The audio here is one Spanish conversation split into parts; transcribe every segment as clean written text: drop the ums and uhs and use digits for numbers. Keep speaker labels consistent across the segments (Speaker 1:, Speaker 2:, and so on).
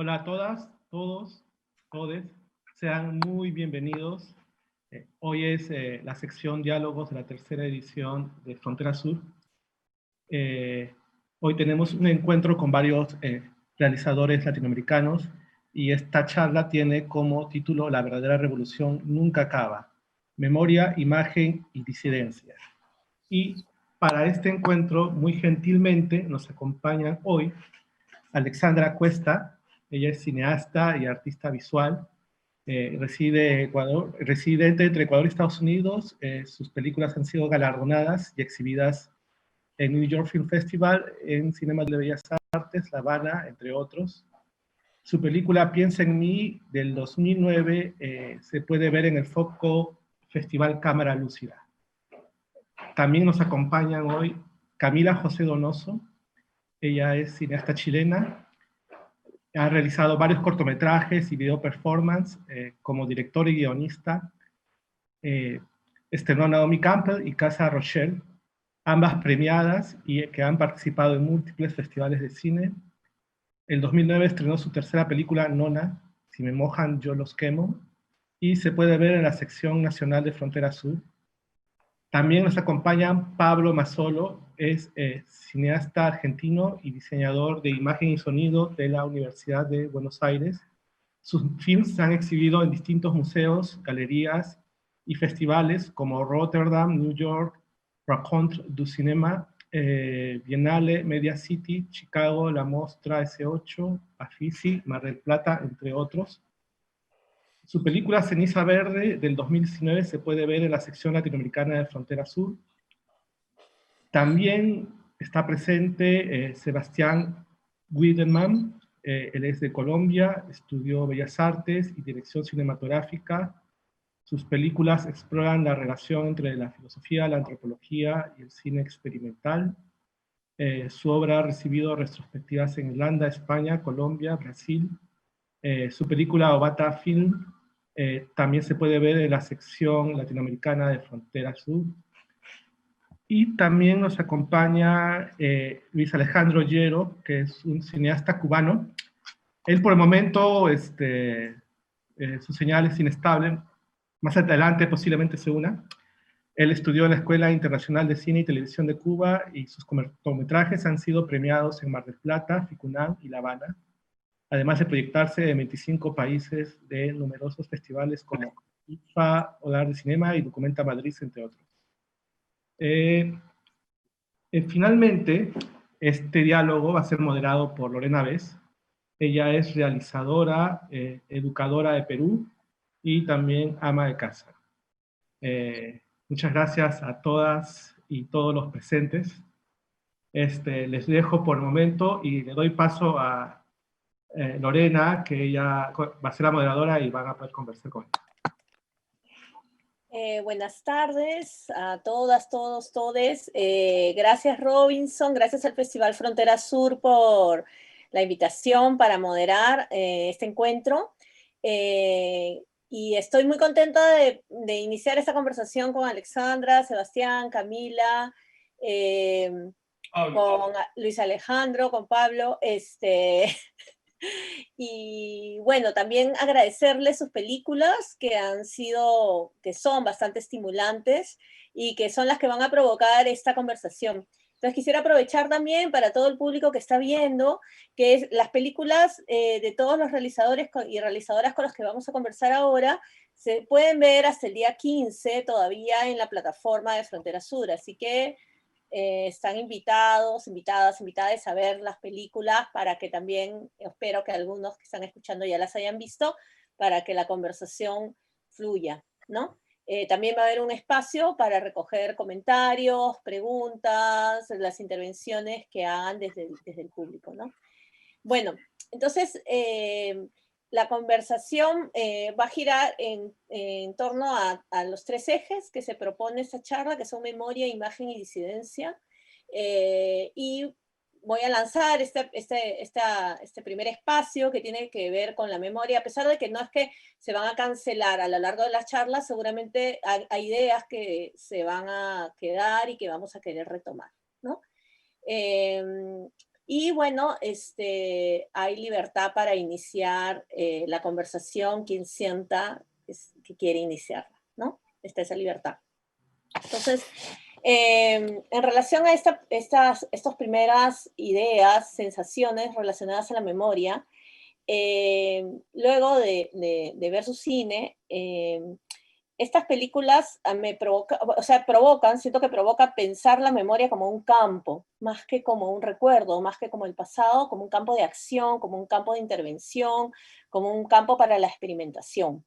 Speaker 1: Hola a todas, todos, todes, sean muy bienvenidos. Hoy es la sección Diálogos de la tercera edición de Frontera Sur. Hoy tenemos un encuentro con varios realizadores latinoamericanos y esta charla tiene como título La verdadera revolución nunca acaba, memoria, imagen y disidencia. Y para este encuentro, muy gentilmente, nos acompañan hoy Alexandra Cuesta. Ella es cineasta y artista visual, reside Ecuador, residente entre Ecuador y Estados Unidos. Sus películas han sido galardonadas y exhibidas en New York Film Festival, en Cinemas de Bellas Artes, La Habana, entre otros. Su película Piensa en mí, del 2009, se puede ver en el Foco Festival Cámara Lúcida. También nos acompañan hoy Camila José Donoso. Ella es cineasta chilena. Ha realizado varios cortometrajes y video performance como director y guionista. Estrenó Naomi Campbell y Casa Rochelle, ambas premiadas y que han participado en múltiples festivales de cine. En 2009 estrenó su tercera película, Nona, Si me mojan yo los quemo, y se puede ver en la sección nacional de Frontera Sur. También nos acompaña Pablo Mazzolo, es cineasta argentino y diseñador de imagen y sonido de la Universidad de Buenos Aires. Sus films se han exhibido en distintos museos, galerías y festivales como Rotterdam, New York, Raconte du Cinema, Biennale, Media City, Chicago, La Mostra S8, Afisi, Mar del Plata, entre otros. Su película Ceniza Verde del 2019 se puede ver en la sección latinoamericana de Frontera Sur. También está presente Sebastián Wiedemann. Él es de Colombia, estudió Bellas Artes y Dirección Cinematográfica. Sus películas exploran la relación entre la filosofía, la antropología y el cine experimental. Su obra ha recibido retrospectivas en Irlanda, España, Colombia, Brasil. Su película Obata Film también se puede ver en la sección latinoamericana de Frontera Sur. Y también nos acompaña Luis Alejandro Llero, que es un cineasta cubano. Él por el momento, su señal es inestable. Más adelante posiblemente se una. Él estudió en la Escuela Internacional de Cine y Televisión de Cuba y sus cortometrajes han sido premiados en Mar del Plata, Ficunam y La Habana, además de proyectarse en 25 países de numerosos festivales como IFA, Hogar de Cinema y Documenta Madrid, entre otros. Finalmente, este diálogo va a ser moderado por Lorena Bess. Ella es realizadora, educadora de Perú y también ama de casa. Muchas gracias a todas y todos los presentes. Les dejo por el momento y le doy paso a Lorena, que ella va a ser la moderadora y van a poder conversar con ella.
Speaker 2: Buenas tardes a todas, todos, todes. Gracias Robinson, gracias al Festival Frontera Sur por la invitación para moderar este encuentro. Y estoy muy contenta de iniciar esta conversación con Alexandra, Sebastián, Camila, con Luis Alejandro, con Pablo. Y bueno, también agradecerles sus películas que son bastante estimulantes y que son las que van a provocar esta conversación. Entonces quisiera aprovechar también para todo el público que está viendo, que es las películas de todos los realizadores y realizadoras con los que vamos a conversar ahora, se pueden ver hasta el día 15 todavía en la plataforma de Frontera Sur, así que están invitados, invitadas a ver las películas para que también, espero que algunos que están escuchando ya las hayan visto, para que la conversación fluya, ¿no? También va a haber un espacio para recoger comentarios, preguntas, las intervenciones que hagan desde el público, ¿no? Bueno, entonces la conversación va a girar en torno a los tres ejes que se propone esta charla, que son memoria, imagen y disidencia. Y voy a lanzar este primer espacio que tiene que ver con la memoria, a pesar de que no es que se van a cancelar a lo largo de las charlas, seguramente hay ideas que se van a quedar y que vamos a querer retomar, ¿no? Y bueno, hay libertad para iniciar la conversación, quien sienta que quiere iniciarla, ¿no? Está esa libertad. Entonces, en relación a estas primeras ideas, sensaciones relacionadas a la memoria, luego de ver su cine, estas películas me provocan, siento que provoca pensar la memoria como un campo, más que como un recuerdo, más que como el pasado, como un campo de acción, como un campo de intervención, como un campo para la experimentación.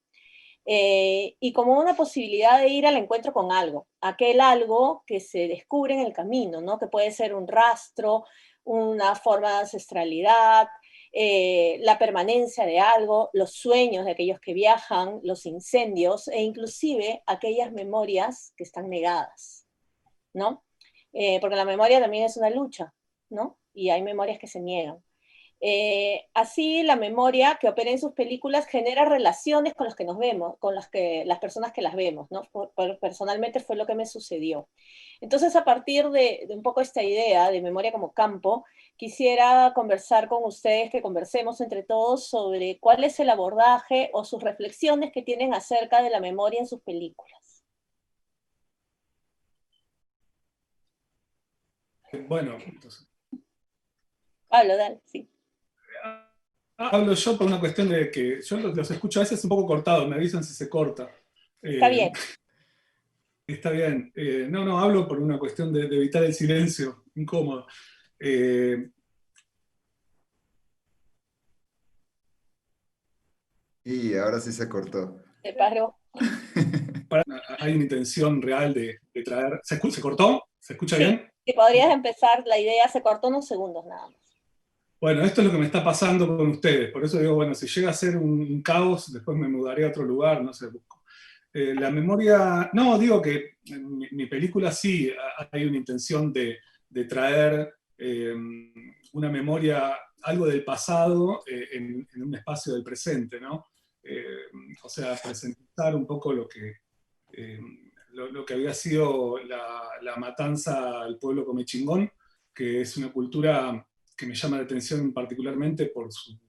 Speaker 2: Y como una posibilidad de ir al encuentro con algo, aquel algo que se descubre en el camino, ¿no? Que puede ser un rastro, una forma de ancestralidad, la permanencia de algo, los sueños de aquellos que viajan, los incendios e inclusive aquellas memorias que están negadas, ¿no? Porque la memoria también es una lucha, ¿no? Y hay memorias que se niegan. Así la memoria que opera en sus películas genera relaciones con los que nos vemos, con las personas que las vemos, ¿no? Personalmente fue lo que me sucedió. Entonces, a partir de un poco esta idea de memoria como campo, quisiera conversar con ustedes, que conversemos entre todos sobre cuál es el abordaje o sus reflexiones que tienen acerca de la memoria en sus películas.
Speaker 3: Bueno, entonces,
Speaker 2: Pablo, dale, sí.
Speaker 3: hablo yo por una cuestión de que yo los escucho a veces un poco cortados, me avisan si se corta.
Speaker 2: Está bien.
Speaker 3: Está bien. No, hablo por una cuestión de evitar el silencio incómodo.
Speaker 4: Y ahora sí se cortó.
Speaker 2: Se paró.
Speaker 3: Hay una intención real de traer... ¿Se cortó? ¿Se escucha bien?
Speaker 2: Si podrías empezar, la idea se cortó unos segundos nada más.
Speaker 3: Bueno, esto es lo que me está pasando con ustedes. Por eso digo, bueno, si llega a ser un caos, después me mudaré a otro lugar, no sé, busco. La memoria... No, digo que en mi película sí hay una intención de traer una memoria, algo del pasado en un espacio del presente, ¿no? O sea, presentar un poco lo que había sido la matanza al pueblo comechingón, que es una cultura que me llama la atención particularmente por los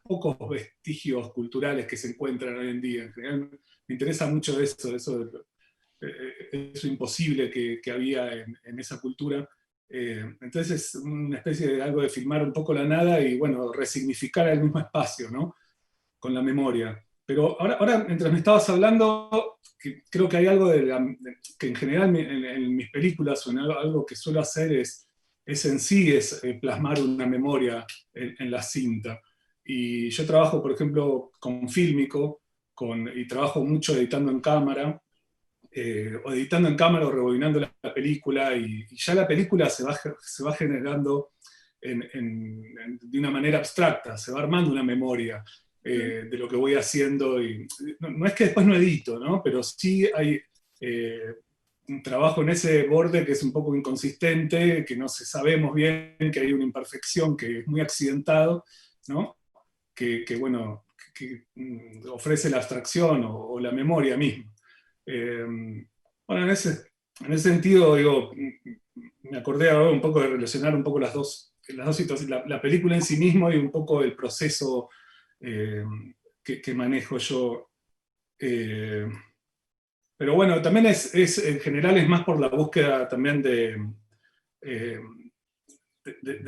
Speaker 3: pocos vestigios culturales que se encuentran hoy en día. En general, me interesa mucho eso imposible que había en esa cultura. Entonces es una especie de algo de filmar un poco la nada y, bueno, resignificar el mismo espacio, ¿no? Con la memoria. Pero ahora mientras me estabas hablando, creo que hay algo que en general en mis películas, o en algo que suelo hacer es en sí, plasmar una memoria en la cinta. Y yo trabajo, por ejemplo, con Fílmico, y trabajo mucho editando en cámara, o editando en cámara o rebobinando la película, y ya la película se va generando de una manera abstracta, se va armando una memoria de lo que voy haciendo. Y no es que después no edito, ¿no? Pero sí hay un trabajo en ese borde que es un poco inconsistente, que no sabemos bien, que hay una imperfección, que es muy accidentado, ¿no? Bueno, que ofrece la abstracción o la memoria misma. Bueno, en ese sentido, digo, me acordé ahora un poco de relacionar un poco las dos situaciones, la película en sí mismo y un poco el proceso que manejo yo. Pero bueno, también en general es más por la búsqueda también de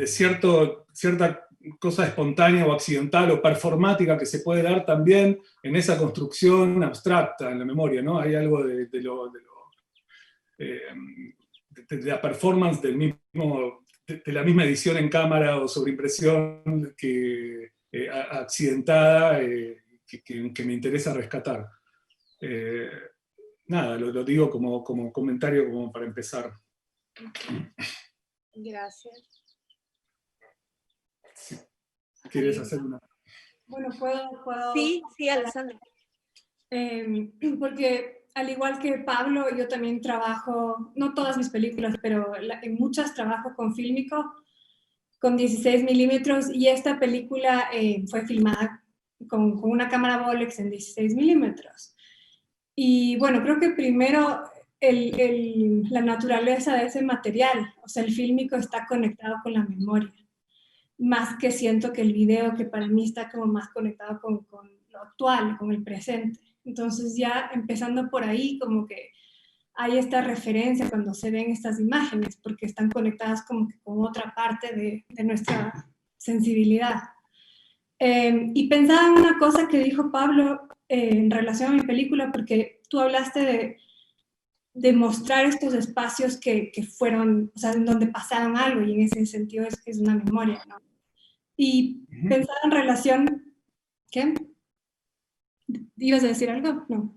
Speaker 3: cierta cosa espontánea o accidental o performática que se puede dar también en esa construcción abstracta en la memoria, ¿no? Hay algo de la performance de la misma edición en cámara o sobreimpresión accidentada que me interesa rescatar. Nada, lo digo como comentario, como para empezar.
Speaker 2: Gracias.
Speaker 3: ¿Quieres hacer una?
Speaker 5: Bueno, puedo...
Speaker 2: Sí, Alessandra.
Speaker 5: Porque al igual que Pablo, yo también trabajo, no todas mis películas, pero en muchas trabajo con Fílmico, con 16 milímetros, y esta película fue filmada con una cámara Bolex en 16 milímetros. Y bueno, creo que primero la naturaleza de ese material. O sea, el fílmico está conectado con la memoria, más que siento que el video, que para mí está como más conectado con lo actual, con el presente. Entonces ya empezando por ahí, como que hay esta referencia cuando se ven estas imágenes, porque están conectadas como que con otra parte de nuestra sensibilidad. Y pensaba en una cosa que dijo Pablo en relación a mi película, porque tú hablaste de mostrar estos espacios que fueron, o sea, en donde pasaron algo, y en ese sentido es una memoria, ¿no? Y pensaba en relación, ¿qué? ¿Ibas a decir algo? No.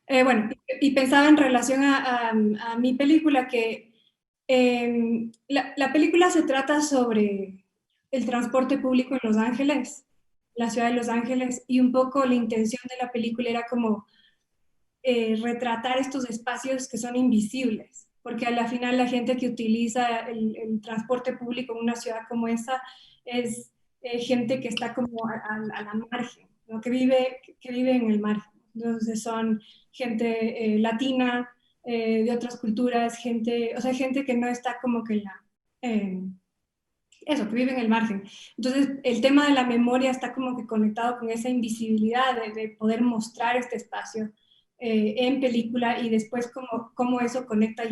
Speaker 5: Bueno, y pensaba en relación a mi película que la película se trata sobre el transporte público en Los Ángeles, la ciudad de Los Ángeles, y un poco la intención de la película era como retratar estos espacios que son invisibles, porque a la final la gente que utiliza el transporte público en una ciudad como esa es gente que está como a la margen, ¿no? que vive en el margen. Entonces son gente latina, de otras culturas, gente, o sea, gente que no está como que en la... eso, que vive en el margen. Entonces, el tema de la memoria está como que conectado con esa invisibilidad de poder mostrar este espacio en película y después cómo eso conecta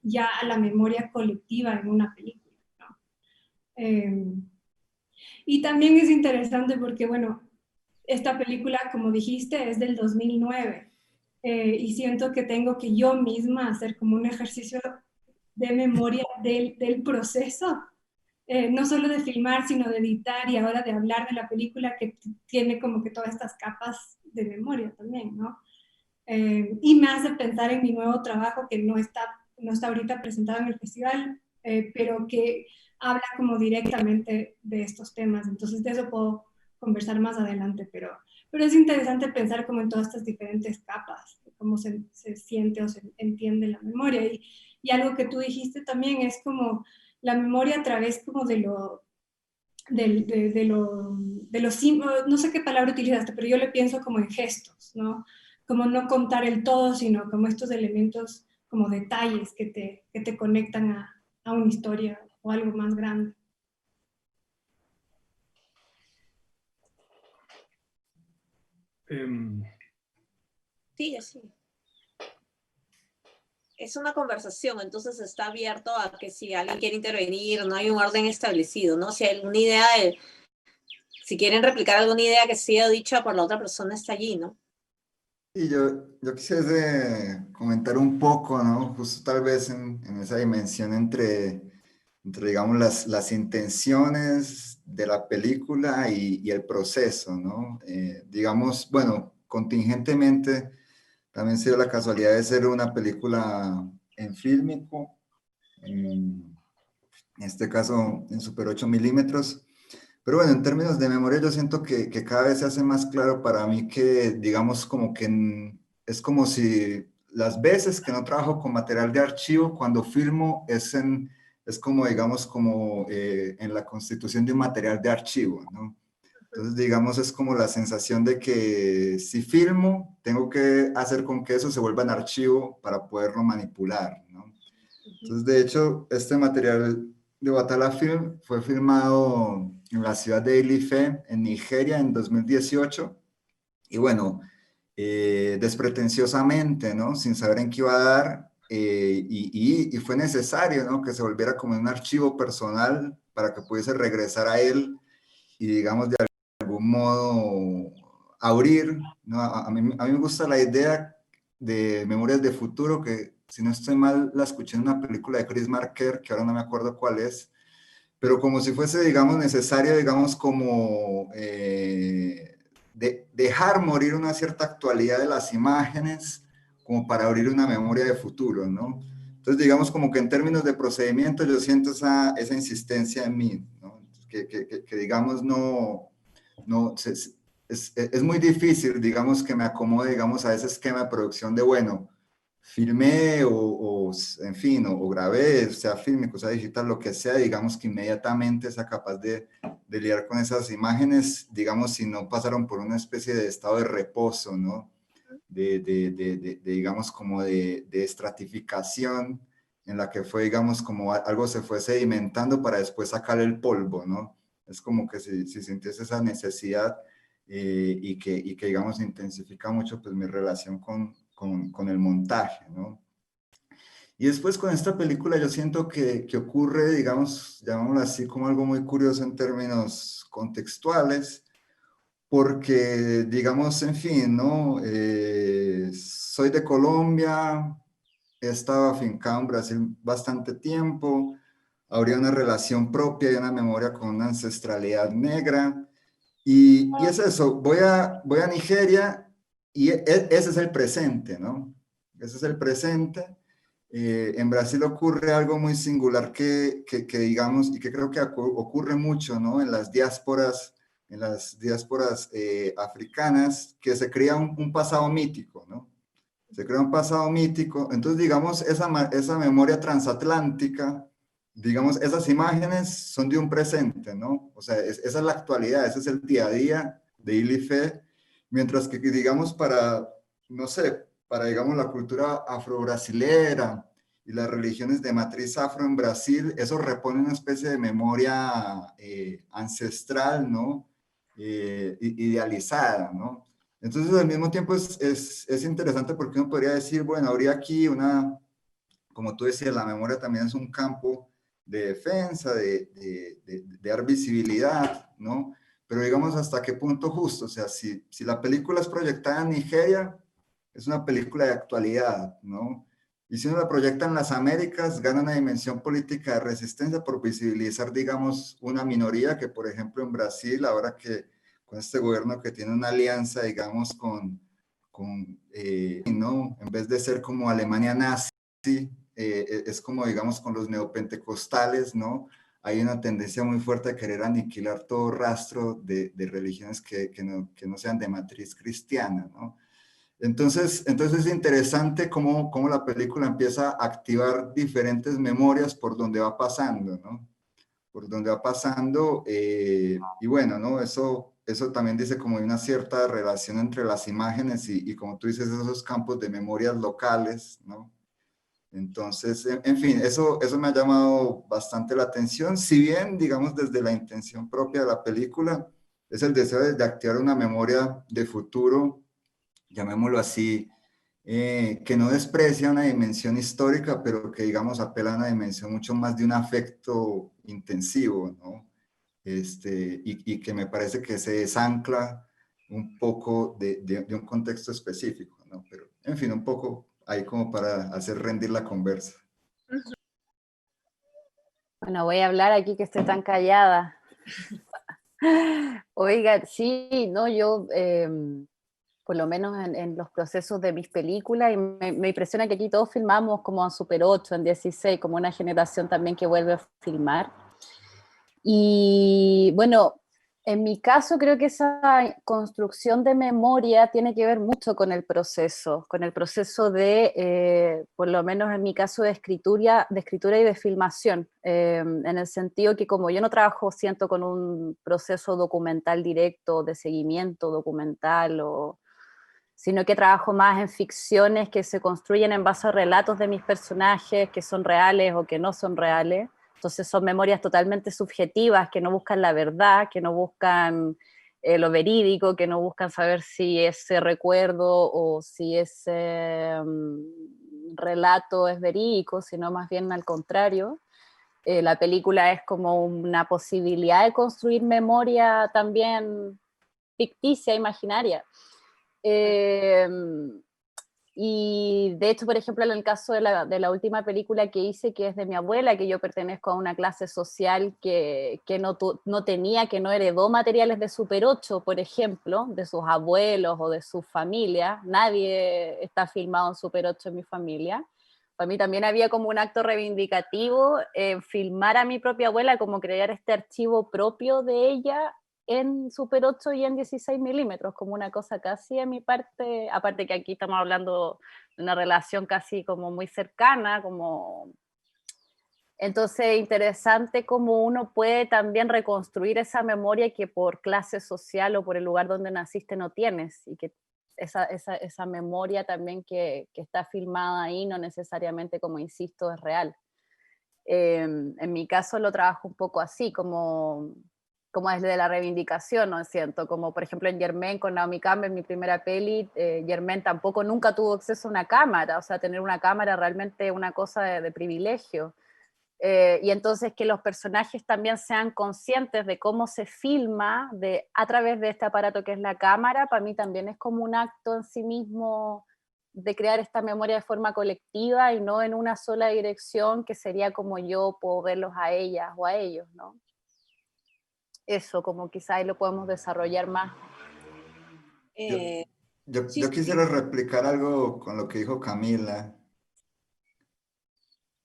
Speaker 5: ya a la memoria colectiva en una película, ¿no? Y también es interesante porque, bueno, esta película, como dijiste, es del 2009 y siento que tengo que yo misma hacer como un ejercicio de memoria del proceso, no solo de filmar, sino de editar y ahora de hablar de la película que tiene como que todas estas capas de memoria también, ¿no? Y me hace pensar en mi nuevo trabajo que no está ahorita presentado en el festival, pero que habla como directamente de estos temas. Entonces de eso puedo conversar más adelante, pero es interesante pensar como en todas estas diferentes capas, de cómo se siente o se entiende la memoria. Y algo que tú dijiste también es como la memoria a través como de lo, no sé qué palabra utilizaste, pero yo le pienso como en gestos, ¿no? Como no contar el todo, sino como estos elementos, como detalles que te conectan a una historia o algo más grande.
Speaker 2: Sí, sí. Es una conversación, entonces está abierto a que si alguien quiere intervenir, no hay un orden establecido, ¿no? Si hay alguna idea si quieren replicar alguna idea que sea dicha por la otra persona, está allí, ¿no?
Speaker 4: Y yo quisiera comentar un poco, ¿no? Justo tal vez en esa dimensión entre digamos, las intenciones de la película y el proceso, ¿no? Digamos, bueno, contingentemente también se dio la casualidad de ser una película en fílmico, en este caso en Super 8 milímetros. Pero bueno, en términos de memoria yo siento que cada vez se hace más claro para mí que, digamos, como que es como si las veces que no trabajo con material de archivo, cuando filmo es como, digamos, como en la constitución de un material de archivo, ¿no? Entonces, digamos, es como la sensación de que si filmo, tengo que hacer con que eso se vuelva en archivo para poderlo manipular, ¿no? Entonces, de hecho, este material de Batala Film fue filmado en la ciudad de Ile-Ife, en Nigeria, en 2018. Y bueno, despretenciosamente, ¿no? Sin saber en qué iba a dar, y fue necesario, ¿no? Que se volviera como un archivo personal para que pudiese regresar a él y, digamos, de algún modo abrir, ¿no? A mí me gusta la idea de Memorias de Futuro, que si no estoy mal, la escuché en una película de Chris Marker, que ahora no me acuerdo cuál es, pero como si fuese, digamos, necesario, digamos, como dejar morir una cierta actualidad de las imágenes como para abrir una memoria de futuro, ¿no? Entonces, digamos, como que en términos de procedimiento yo siento esa insistencia en mí, ¿no? Que digamos, es muy difícil, digamos, que me acomode, digamos, a ese esquema de producción de, bueno, filmé en fin, o grabé, sea fílmico, sea digital, lo que sea, digamos que inmediatamente sea capaz de lidiar con esas imágenes, digamos, si no pasaron por una especie de estado de reposo, ¿no? digamos, como de estratificación, en la que fue, digamos, como algo se fue sedimentando para después sacar el polvo, ¿no? Es como que si sintiese esa necesidad y que, digamos, intensifica mucho pues mi relación con el montaje, ¿no? Y después con esta película yo siento que ocurre, digamos, llamémoslo así, como algo muy curioso en términos contextuales, porque, digamos, en fin, ¿no? Soy de Colombia, he estado afincado en Brasil bastante tiempo, habría una relación propia y una memoria con una ancestralidad negra, y es eso, voy a Nigeria y ese es el presente, ¿no? Ese es el presente. En Brasil ocurre algo muy singular que digamos, y que creo que ocurre mucho, ¿no? En las diásporas africanas, que se crea un pasado mítico, ¿no? Se crea un pasado mítico. Entonces, digamos, esa memoria transatlántica, digamos, esas imágenes son de un presente, ¿no? O sea, esa es la actualidad, ese es el día a día de Ilife, mientras que, digamos, no sé, digamos, la cultura afro-brasilera y las religiones de matriz afro en Brasil, eso repone una especie de memoria ancestral, ¿no? Idealizada, ¿no? Entonces, al mismo tiempo es interesante porque uno podría decir, bueno, habría aquí como tú decías, la memoria también es un campo de defensa, de dar visibilidad, ¿no? Pero digamos, ¿hasta qué punto justo? O sea, si la película es proyectada en Nigeria, es una película de actualidad, ¿no? Y si uno la proyecta en las Américas, gana una dimensión política de resistencia por visibilizar, digamos, una minoría que, por ejemplo, en Brasil, ahora que con este gobierno que tiene una alianza, digamos, ¿no? En vez de ser como Alemania nazi, es como, digamos, con los neopentecostales, ¿no? Hay una tendencia muy fuerte a querer aniquilar todo rastro de religiones que no sean de matriz cristiana, ¿no? Entonces es interesante cómo la película empieza a activar diferentes memorias por donde va pasando, ¿no? Por donde va pasando, y bueno, ¿no? Eso también dice como de una cierta relación entre las imágenes y como tú dices, esos campos de memorias locales, ¿no? Entonces, en fin, eso me ha llamado bastante la atención, si bien, digamos, desde la intención propia de la película, es el deseo de activar una memoria de futuro, llamémoslo así, que no desprecia una dimensión histórica, pero que, digamos, apela a una dimensión mucho más de un afecto intensivo, ¿no? Y que me parece que se desancla un poco de un contexto específico, ¿no? Pero, en fin, un poco ahí como para hacer rendir la conversa.
Speaker 6: Bueno, voy a hablar aquí que estoy tan callada. Oiga, sí, no, yo, por lo menos en los procesos de mis películas, y me impresiona que aquí todos filmamos como en Super 8, en 16, como una generación también que vuelve a filmar. Y bueno, en mi caso creo que esa construcción de memoria tiene que ver mucho con el proceso de, por lo menos en mi caso, de escritura y de filmación, en el sentido que como yo no trabajo, siento, con un proceso documental directo, de seguimiento documental, sino que trabajo más en ficciones que se construyen en base a relatos de mis personajes, que son reales o que no son reales. Entonces son memorias totalmente subjetivas, que no buscan la verdad, que no buscan lo verídico, que no buscan saber si ese recuerdo o si ese relato es verídico, sino más bien al contrario. La película es como una posibilidad de construir memoria también ficticia, imaginaria. Y de hecho, por ejemplo, en el caso de la última película que hice, que es de mi abuela, que yo pertenezco a una clase social que no tenía, que no heredó materiales de Super 8, por ejemplo, de sus abuelos o de su familia. Nadie está filmado en Super 8 en mi familia. Para mí también había como un acto reivindicativo filmar a mi propia abuela, como crear este archivo propio de ella en Super 8 y en 16 milímetros, como una cosa casi a mi parte, aparte que aquí estamos hablando de una relación casi como muy cercana, como... Entonces, interesante cómo uno puede también reconstruir esa memoria que por clase social o por el lugar donde naciste no tienes, y que esa memoria también que está filmada ahí, no necesariamente, como insisto, es real. En mi caso lo trabajo un poco así, como desde la reivindicación, ¿no? Siento, como por ejemplo en Germain con Naomi Campbell, mi primera peli, Germain tampoco nunca tuvo acceso a una cámara, o sea, tener una cámara realmente una cosa de privilegio. Y entonces que los personajes también sean conscientes de cómo se filma a través de este aparato que es la cámara, para mí también es como un acto en sí mismo de crear esta memoria de forma colectiva y no en una sola dirección, que sería como yo puedo verlos a ellas o a ellos, ¿no? Eso, como quizá ahí lo podemos desarrollar más.
Speaker 4: Yo quisiera replicar algo con lo que dijo Camila,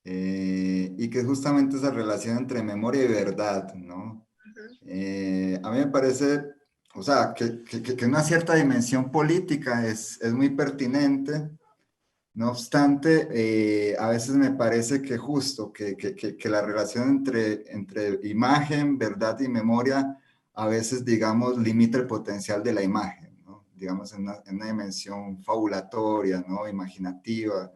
Speaker 4: y que es justamente esa relación entre memoria y verdad, ¿no? A mí me parece, o sea, que una cierta dimensión política es muy pertinente. No obstante, a veces me parece que justo que la relación entre imagen, verdad y memoria a veces, digamos, limita el potencial de la imagen, ¿no? Digamos, en una dimensión fabulatoria, ¿no? Imaginativa,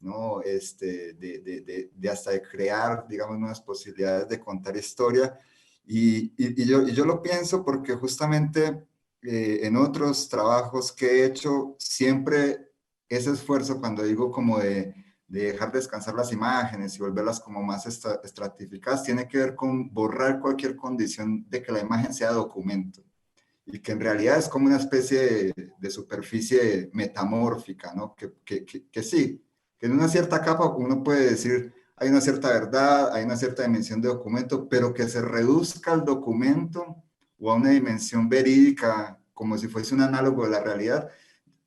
Speaker 4: ¿no? De hasta de crear, digamos, nuevas posibilidades de contar historia. Y yo lo pienso porque justamente en otros trabajos que he hecho, siempre ese esfuerzo, cuando digo como de dejar descansar las imágenes y volverlas como más estratificadas, tiene que ver con borrar cualquier condición de que la imagen sea documento, y que en realidad es como una especie de superficie metamórfica, ¿no? Que sí, que en una cierta capa uno puede decir, hay una cierta verdad, hay una cierta dimensión de documento, pero que se reduzca al documento o a una dimensión verídica, como si fuese un análogo de la realidad.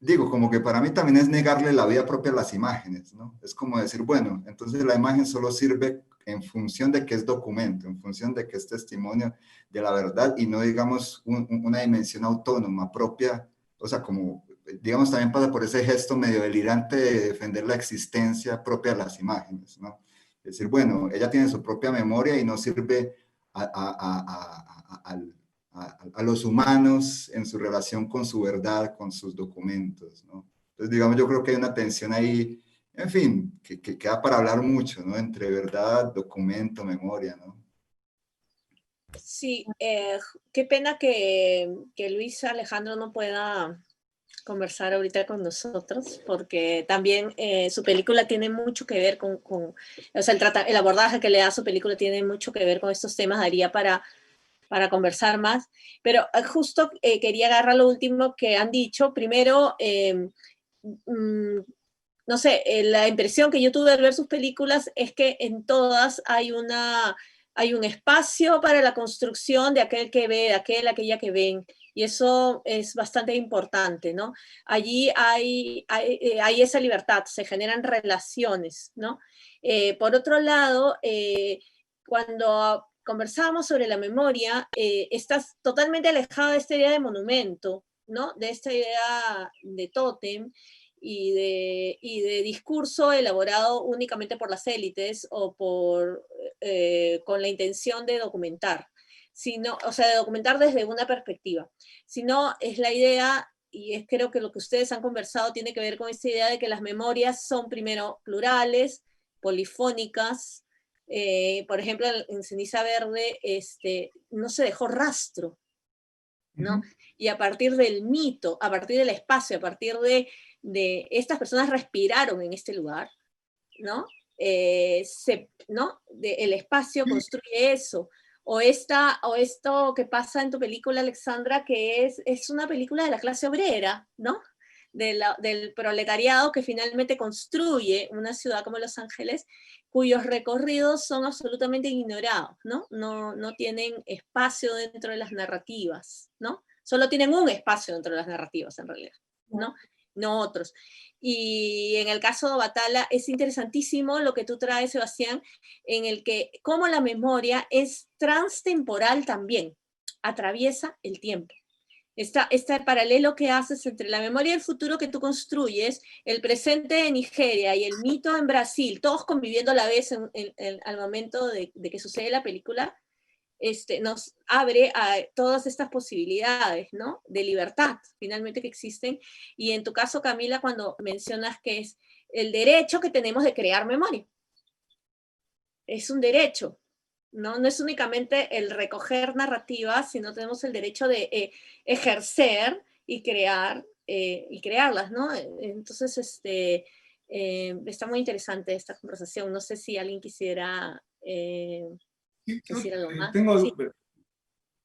Speaker 4: Digo, como que para mí también es negarle la vida propia a las imágenes, ¿no? Es como decir, bueno, entonces la imagen solo sirve en función de que es documento, en función de que es testimonio de la verdad, y no, digamos, una dimensión autónoma propia, o sea, como, digamos, también pasa por ese gesto medio delirante de defender la existencia propia de las imágenes, ¿no? Es decir, bueno, ella tiene su propia memoria y no sirve a los humanos en su relación con su verdad, con sus documentos, ¿no? Entonces, digamos, yo creo que hay una tensión ahí, en fin, que queda para hablar mucho, ¿no? Entre verdad, documento, memoria, ¿no?
Speaker 2: Sí, qué pena que Luis Alejandro no pueda conversar ahorita con nosotros, porque también su película tiene mucho que ver o sea, el abordaje que le da a su película tiene mucho que ver con estos temas, daría para conversar más, pero justo quería agarrar lo último que han dicho. Primero, no sé, la impresión que yo tuve al ver sus películas es que en todas hay un espacio para la construcción de aquel que ve, de aquella que ven, y eso es bastante importante, ¿no? Allí hay esa libertad, se generan relaciones, ¿no? Por otro lado, cuando conversábamos sobre la memoria, estás totalmente alejado de esta idea de monumento, ¿no? De esta idea de tótem y de discurso elaborado únicamente por las élites o con la intención de documentar, o sea, de documentar desde una perspectiva, sino es la idea, y creo que lo que ustedes han conversado tiene que ver con esta idea de que las memorias son primero plurales, polifónicas. Por ejemplo, en Ceniza Verde no se dejó rastro, ¿no? Y a partir del mito, a partir del espacio, a partir de estas personas respiraron en este lugar, ¿no? El espacio construye eso. O esto que pasa en tu película, Alexandra, que es una película de la clase obrera, ¿no? Del proletariado que finalmente construye una ciudad como Los Ángeles, cuyos recorridos son absolutamente ignorados, ¿no? No tienen espacio dentro de las narrativas, ¿no? Solo tienen un espacio dentro de las narrativas, en realidad, ¿no? No otros. Y en el caso de Batalla es interesantísimo lo que tú traes, Sebastián, en el que cómo la memoria es transtemporal también, atraviesa el tiempo. Este paralelo que haces entre la memoria del futuro que tú construyes, el presente de Nigeria y el mito en Brasil, todos conviviendo a la vez al momento de que sucede la película, nos abre a todas estas posibilidades, ¿no? De libertad, finalmente, que existen. Y en tu caso, Camila, cuando mencionas que es el derecho que tenemos de crear memoria. Es un derecho, ¿no? No es únicamente el recoger narrativas, sino tenemos el derecho de ejercer y crearlas, ¿no? Entonces, está muy interesante esta conversación. No sé si alguien quisiera decir algo más.
Speaker 3: Tengo,
Speaker 2: Sí.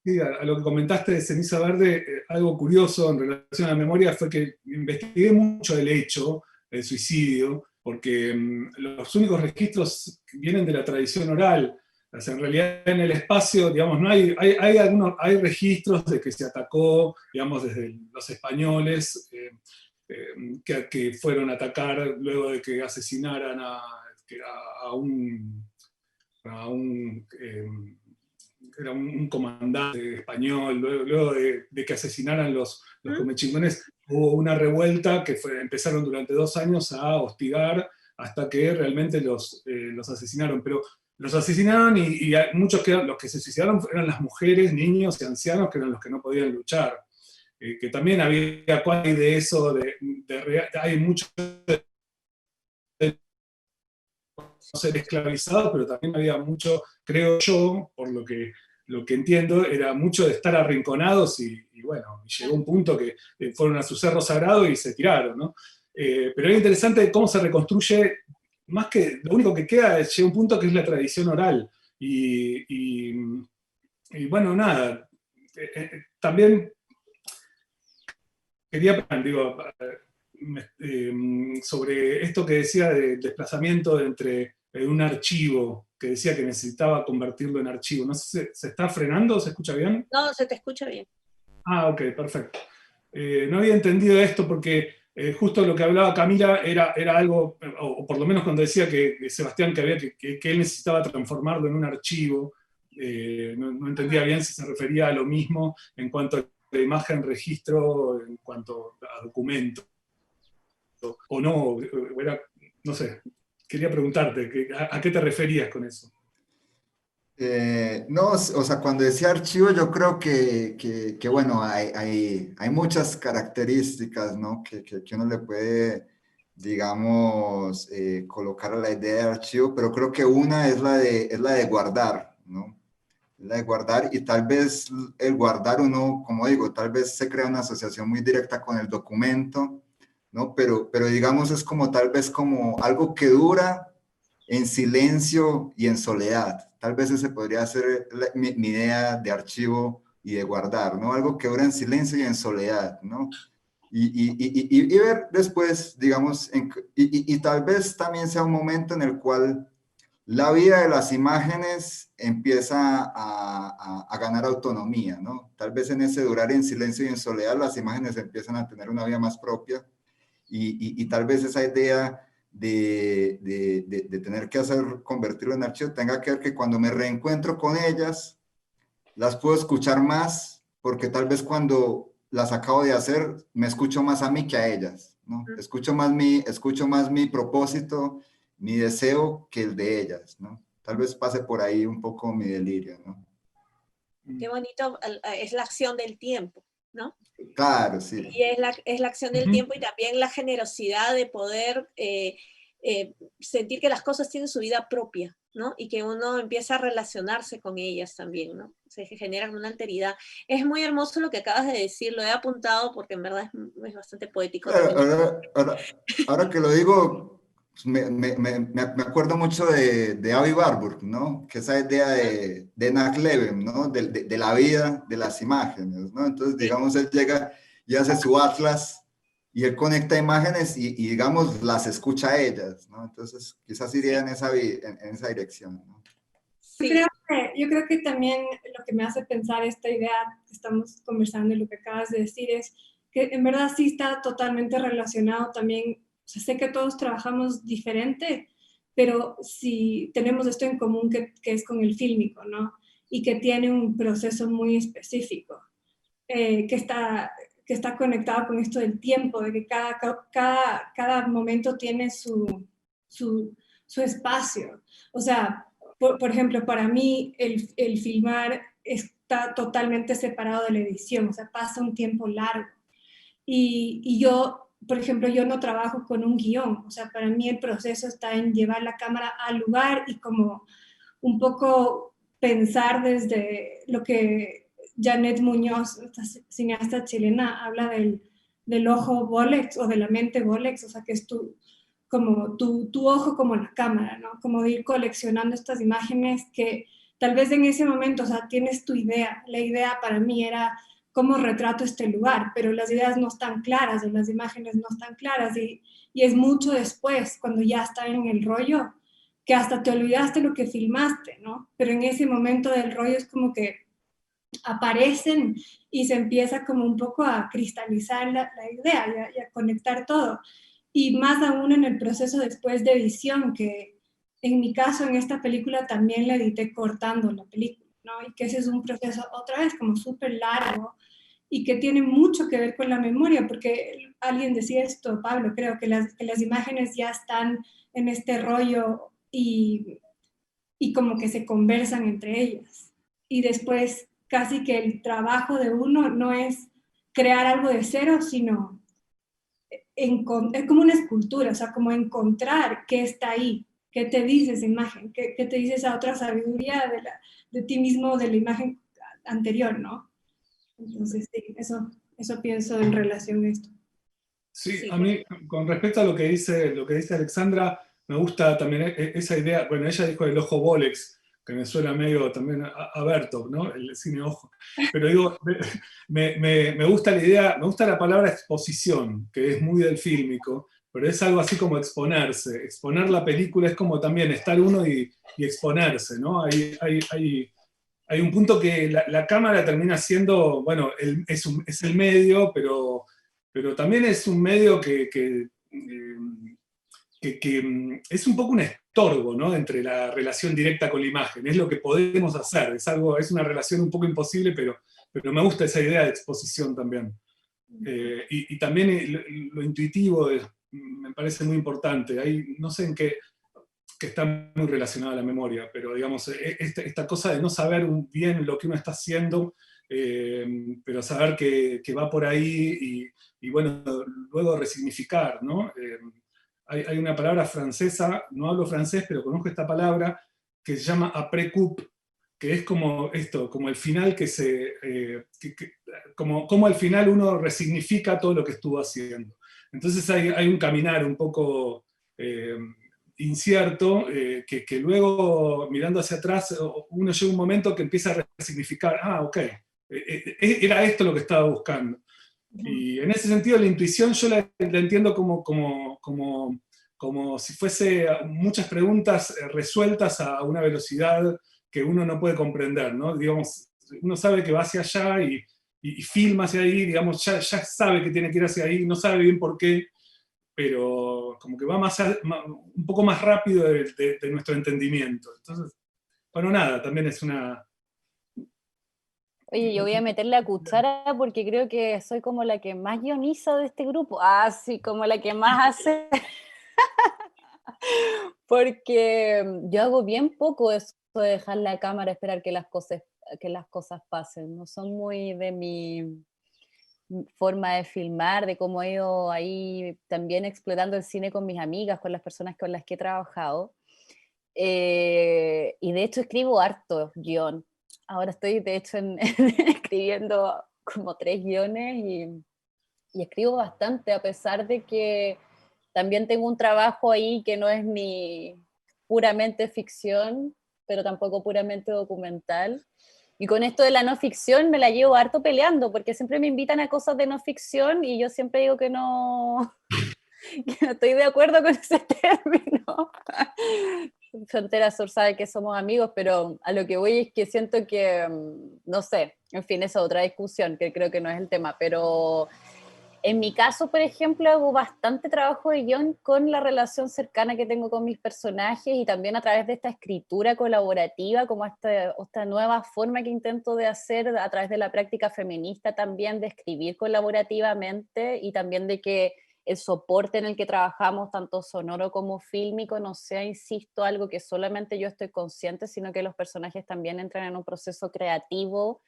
Speaker 3: sí, a lo que comentaste de Ceniza Verde, algo curioso en relación a la memoria fue que investigué mucho el hecho del suicidio, porque los únicos registros vienen de la tradición oral. O sea, en realidad en el espacio, digamos, no hay registros de que se atacó, digamos, desde los españoles, que fueron a atacar luego de que asesinaran a un era un comandante español, luego de que asesinaran los comechingones, hubo una revuelta que empezaron durante 2 años a hostigar hasta que realmente los asesinaron. Pero los asesinaron y muchos los que se suicidaron eran las mujeres, niños y ancianos, que eran los que no podían luchar. Que también había cuál de eso, hay mucho de ser esclavizados, pero también había mucho, creo yo, por lo que entiendo, era mucho de estar arrinconados y bueno, llegó un punto que fueron a su cerro sagrado y se tiraron, ¿no? Pero es interesante cómo se reconstruye, más que lo único que queda, llega un punto que es la tradición oral. Y bueno, nada, también quería, digo, sobre esto que decía del desplazamiento entre un archivo, que decía que necesitaba convertirlo en archivo. No sé, ¿se está frenando? ¿Se escucha bien?
Speaker 2: No, se te escucha bien.
Speaker 3: Ah, ok, perfecto. No había entendido esto porque justo lo que hablaba Camila era algo, o por lo menos cuando decía que Sebastián que él necesitaba transformarlo en un archivo, no entendía bien si se refería a lo mismo en cuanto a la imagen registro, en cuanto a documento, o no, no sé, quería preguntarte, ¿a qué te referías con eso?
Speaker 4: No, o sea, cuando decía archivo, yo creo que bueno, hay muchas características, ¿no? Que uno le puede, digamos, colocar a la idea de archivo, pero creo que una es la de guardar, ¿no? La de guardar, y tal vez el guardar uno, como digo, tal vez se crea una asociación muy directa con el documento, ¿no? Pero digamos es como tal vez como algo que dura en silencio y en soledad. Tal vez ese podría ser mi idea de archivo y de guardar, ¿no? Algo que dura en silencio y en soledad, ¿no? Y ver después, digamos, y tal vez también sea un momento en el cual la vida de las imágenes empieza a ganar autonomía, ¿no? Tal vez en ese durar en silencio y en soledad las imágenes empiezan a tener una vida más propia y tal vez esa idea de tener que convertirlo en archivo tenga que ver que cuando me reencuentro con ellas, las puedo escuchar más, porque tal vez cuando las acabo de hacer, me escucho más a mí que a ellas, ¿no? Escucho más mi propósito, mi deseo que el de ellas, ¿no? Tal vez pase por ahí un poco mi delirio, ¿no?
Speaker 2: Qué bonito, es la acción del tiempo, ¿no?
Speaker 4: Claro, sí.
Speaker 2: Y es la acción del tiempo y también la generosidad de poder sentir que las cosas tienen su vida propia, ¿no? Y que uno empieza a relacionarse con ellas también, ¿no? O sea, que generan una alteridad. Es muy hermoso lo que acabas de decir, lo he apuntado porque en verdad es bastante poético.
Speaker 4: Claro, ahora que lo digo, me acuerdo mucho de Avi Warburg, ¿no? Que esa idea de Nack Levin, ¿no? De la vida, de las imágenes, ¿no? Entonces, digamos, él llega y hace su atlas y él conecta imágenes y digamos, las escucha a ellas, ¿no? Entonces, quizás iría en esa dirección, ¿no?
Speaker 2: Sí.
Speaker 5: Yo creo que también lo que me hace pensar esta idea que estamos conversando y lo que acabas de decir es que en verdad sí está totalmente relacionado también. O sea, sé que todos trabajamos diferente, pero sí tenemos esto en común que es con el fílmico, ¿no? Y que tiene un proceso muy específico, que está conectado con esto del tiempo, de que cada momento tiene su espacio. O sea, por ejemplo, para mí el filmar está totalmente separado de la edición, o sea, pasa un tiempo largo. Y yo, por ejemplo, yo no trabajo con un guión, o sea, para mí el proceso está en llevar la cámara al lugar y como un poco pensar desde lo que Janet Muñoz, esta cineasta chilena, habla del ojo Bolex o de la mente Bolex, o sea, que es como tu ojo como la cámara, ¿no? Como de ir coleccionando estas imágenes que tal vez en ese momento, o sea, tienes tu idea. La idea para mí era cómo retrato este lugar, pero las ideas no están claras, o las imágenes no están claras, y es mucho después, cuando ya está en el rollo, que hasta te olvidaste lo que filmaste, ¿no? Pero en ese momento del rollo es como que aparecen y se empieza como un poco a cristalizar la idea y a conectar todo. Y más aún en el proceso después de edición, que en mi caso en esta película también la edité cortando la película, ¿no? Y que ese es un proceso otra vez como súper largo y que tiene mucho que ver con la memoria, porque alguien decía esto, Pablo, creo que las imágenes ya están en este rollo y como que se conversan entre ellas. Y después casi que el trabajo de uno no es crear algo de cero, sino es como una escultura, o sea, como encontrar qué está ahí, qué te dice esa imagen, qué te dice esa otra sabiduría de ti mismo, de la imagen anterior, ¿no? Entonces, sí, eso pienso en relación a esto.
Speaker 3: Sí,
Speaker 2: Sí,
Speaker 3: a mí, con respecto a lo que dice Alexandra, me gusta también esa idea. Bueno, ella dijo el ojo Bolex, que me suena medio también a Bertov, ¿no? El cine ojo. Pero digo, me gusta la idea, me gusta la palabra exposición, que es muy del fílmico, pero es algo así como exponerse. Exponer la película es como también estar uno y exponerse, ¿no? Hay un punto que la cámara termina siendo, bueno, es el medio, pero también es un medio que es un poco un estorbo, ¿no? Entre la relación directa con la imagen. Es lo que podemos hacer. Es una relación un poco imposible, pero me gusta esa idea de exposición también. Y también lo intuitivo me parece muy importante. No sé en qué, que está muy relacionada a la memoria, pero digamos, esta cosa de no saber bien lo que uno está haciendo, pero saber que va por ahí y bueno, luego resignificar, ¿no? Hay una palabra francesa, no hablo francés, pero conozco esta palabra que se llama après-coup, que es como esto, como el final como al final uno resignifica todo lo que estuvo haciendo. Entonces hay un caminar un poco incierto, que luego mirando hacia atrás uno llega a un momento que empieza a resignificar, ok, era esto lo que estaba buscando. Y en ese sentido la intuición yo la entiendo como si fuese muchas preguntas resueltas a una velocidad que uno no puede comprender, ¿no? Digamos, uno sabe que va hacia allá y filma hacia ahí, digamos, ya sabe que tiene que ir hacia ahí, no sabe bien por qué, pero como que va un poco más rápido de nuestro entendimiento. Entonces, bueno, nada, también es una...
Speaker 6: Oye, yo voy a meterle a cuchara porque creo que soy como la que más guioniza de este grupo. Ah, sí, como la que más hace. Porque yo hago bien poco eso de dejar la cámara, esperar que las cosas pasen. No son muy de mi forma de filmar, de cómo he ido ahí también explorando el cine con mis amigas, con las personas con las que he trabajado. Y de hecho escribo harto guión. Ahora estoy de hecho escribiendo como 3 guiones y escribo bastante, a pesar de que también tengo un trabajo ahí que no es ni puramente ficción, pero tampoco puramente documental. Y con esto de la no ficción me la llevo harto peleando, porque siempre me invitan a cosas de no ficción y yo siempre digo que no estoy de acuerdo con ese término. Frontera Sur sabe que somos amigos, pero a lo que voy es que siento que, no sé, en fin, esa es otra discusión, que creo que no es el tema, pero en mi caso, por ejemplo, hago bastante trabajo de guión con la relación cercana que tengo con mis personajes y también a través de esta escritura colaborativa, como esta nueva forma que intento de hacer a través de la práctica feminista también, de escribir colaborativamente y también de que el soporte en el que trabajamos, tanto sonoro como fílmico, no sea, insisto, algo que solamente yo estoy consciente, sino que los personajes también entran en un proceso creativo,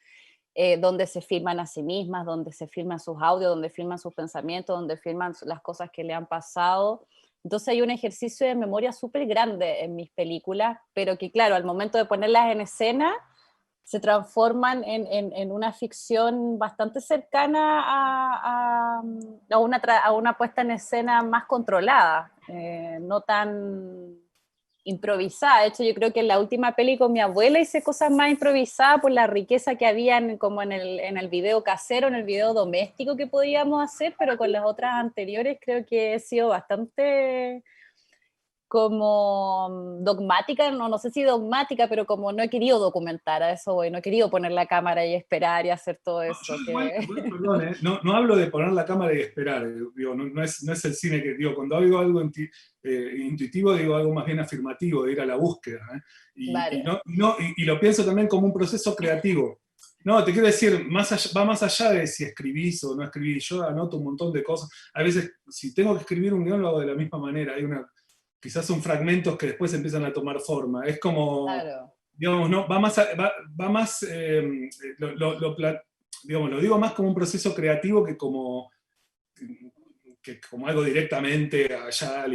Speaker 6: donde se filman a sí mismas, donde se filman sus audios, donde filman sus pensamientos, donde filman las cosas que le han pasado. Entonces hay un ejercicio de memoria súper grande en mis películas, pero que claro, al momento de ponerlas en escena, se transforman en una ficción bastante cercana a una puesta en escena más controlada, no tan improvisada. De hecho, yo creo que en la última peli con mi abuela hice cosas más improvisadas por la riqueza que había como en el video casero, en el video doméstico que podíamos hacer, pero con las otras anteriores creo que he sido bastante como dogmática, no sé si dogmática, pero como no he querido documentar, a eso voy, no he querido poner la cámara y esperar y hacer todo eso.
Speaker 3: Perdón, no hablo de poner la cámara y esperar, digo, no es el cine que digo, cuando digo algo intuitivo, digo algo más bien afirmativo, de ir a la búsqueda,
Speaker 6: Vale.
Speaker 3: y lo pienso también como un proceso creativo. No, te quiero decir, va más allá de si escribís o no escribís. Yo anoto un montón de cosas. A veces, si tengo que escribir un guión, lo hago de la misma manera. Quizás son fragmentos que después empiezan a tomar forma. Es como,
Speaker 6: Claro.
Speaker 3: digamos, ¿no? Digamos, lo digo más como un proceso creativo que como algo directamente allá al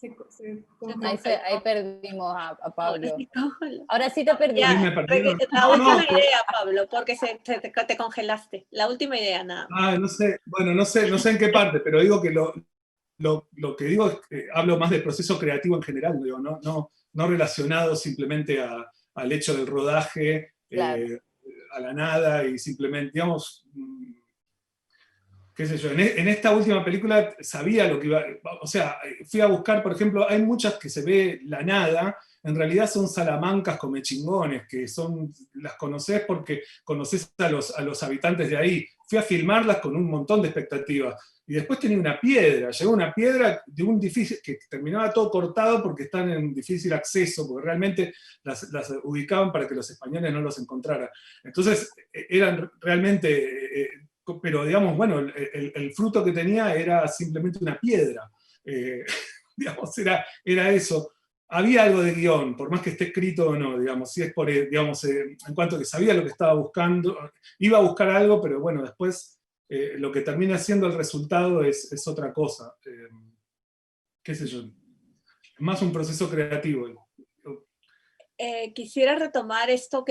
Speaker 6: Ahí perdimos a Pablo. Ahora sí te perdí.
Speaker 2: Ya,
Speaker 3: me perdieron.
Speaker 2: la última idea, Pablo, porque te congelaste. La última idea, nada.
Speaker 3: No sé, bueno, no sé en qué parte, pero digo que lo que digo es que hablo más del proceso creativo en general, digo, no relacionado simplemente al hecho del rodaje,
Speaker 6: Claro.
Speaker 3: a la nada y simplemente, digamos, qué sé yo, en esta última película sabía lo que iba, o sea, fui a buscar, por ejemplo, hay muchas que se ve la nada, en realidad son salamancas comechingones, que las conocés porque conocés a los habitantes de ahí. Fui a filmarlas con un montón de expectativas. Y después tenía una piedra, llegó una piedra de un difícil, que terminaba todo cortado porque están en difícil acceso, porque realmente las ubicaban para que los españoles no los encontraran. Entonces, eran realmente... pero digamos, bueno, el fruto que tenía era simplemente una piedra. Digamos, era eso. Había algo de guión, por más que esté escrito o no, digamos, si es por, digamos, en cuanto a que sabía lo que estaba buscando, iba a buscar algo, pero bueno, después lo que termina siendo el resultado es otra cosa. Qué sé yo, más un proceso creativo.
Speaker 2: Quisiera retomar esto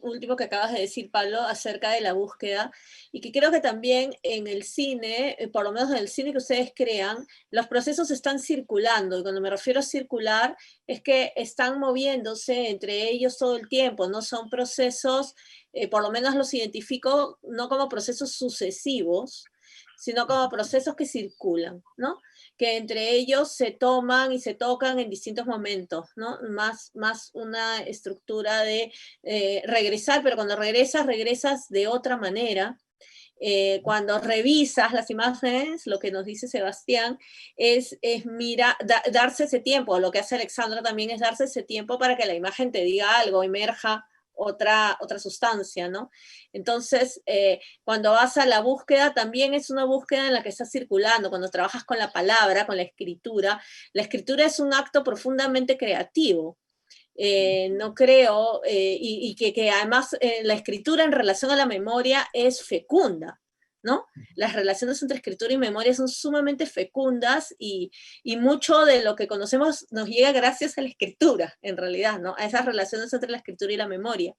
Speaker 2: último que acabas de decir, Pablo, acerca de la búsqueda, y que creo que también en el cine, por lo menos en el cine que ustedes crean, los procesos están circulando, y cuando me refiero a circular, es que están moviéndose entre ellos todo el tiempo, no son procesos, por lo menos los identifico no como procesos sucesivos, sino como procesos que circulan, ¿no? Que entre ellos se toman y se tocan en distintos momentos, ¿no? Más una estructura de regresar, pero cuando regresas de otra manera. Cuando revisas las imágenes, lo que nos dice Sebastián es darse ese tiempo. Lo que hace Alexandra también es darse ese tiempo para que la imagen te diga algo, emerja otra sustancia, ¿no? Entonces, cuando vas a la búsqueda, también es una búsqueda en la que estás circulando. Cuando trabajas con la palabra, con la escritura es un acto profundamente creativo. No creo, y que además la escritura en relación a la memoria es fecunda, ¿no? Las relaciones entre escritura y memoria son sumamente fecundas y mucho de lo que conocemos nos llega gracias a la escritura, en realidad, ¿no? A esas relaciones entre la escritura y la memoria.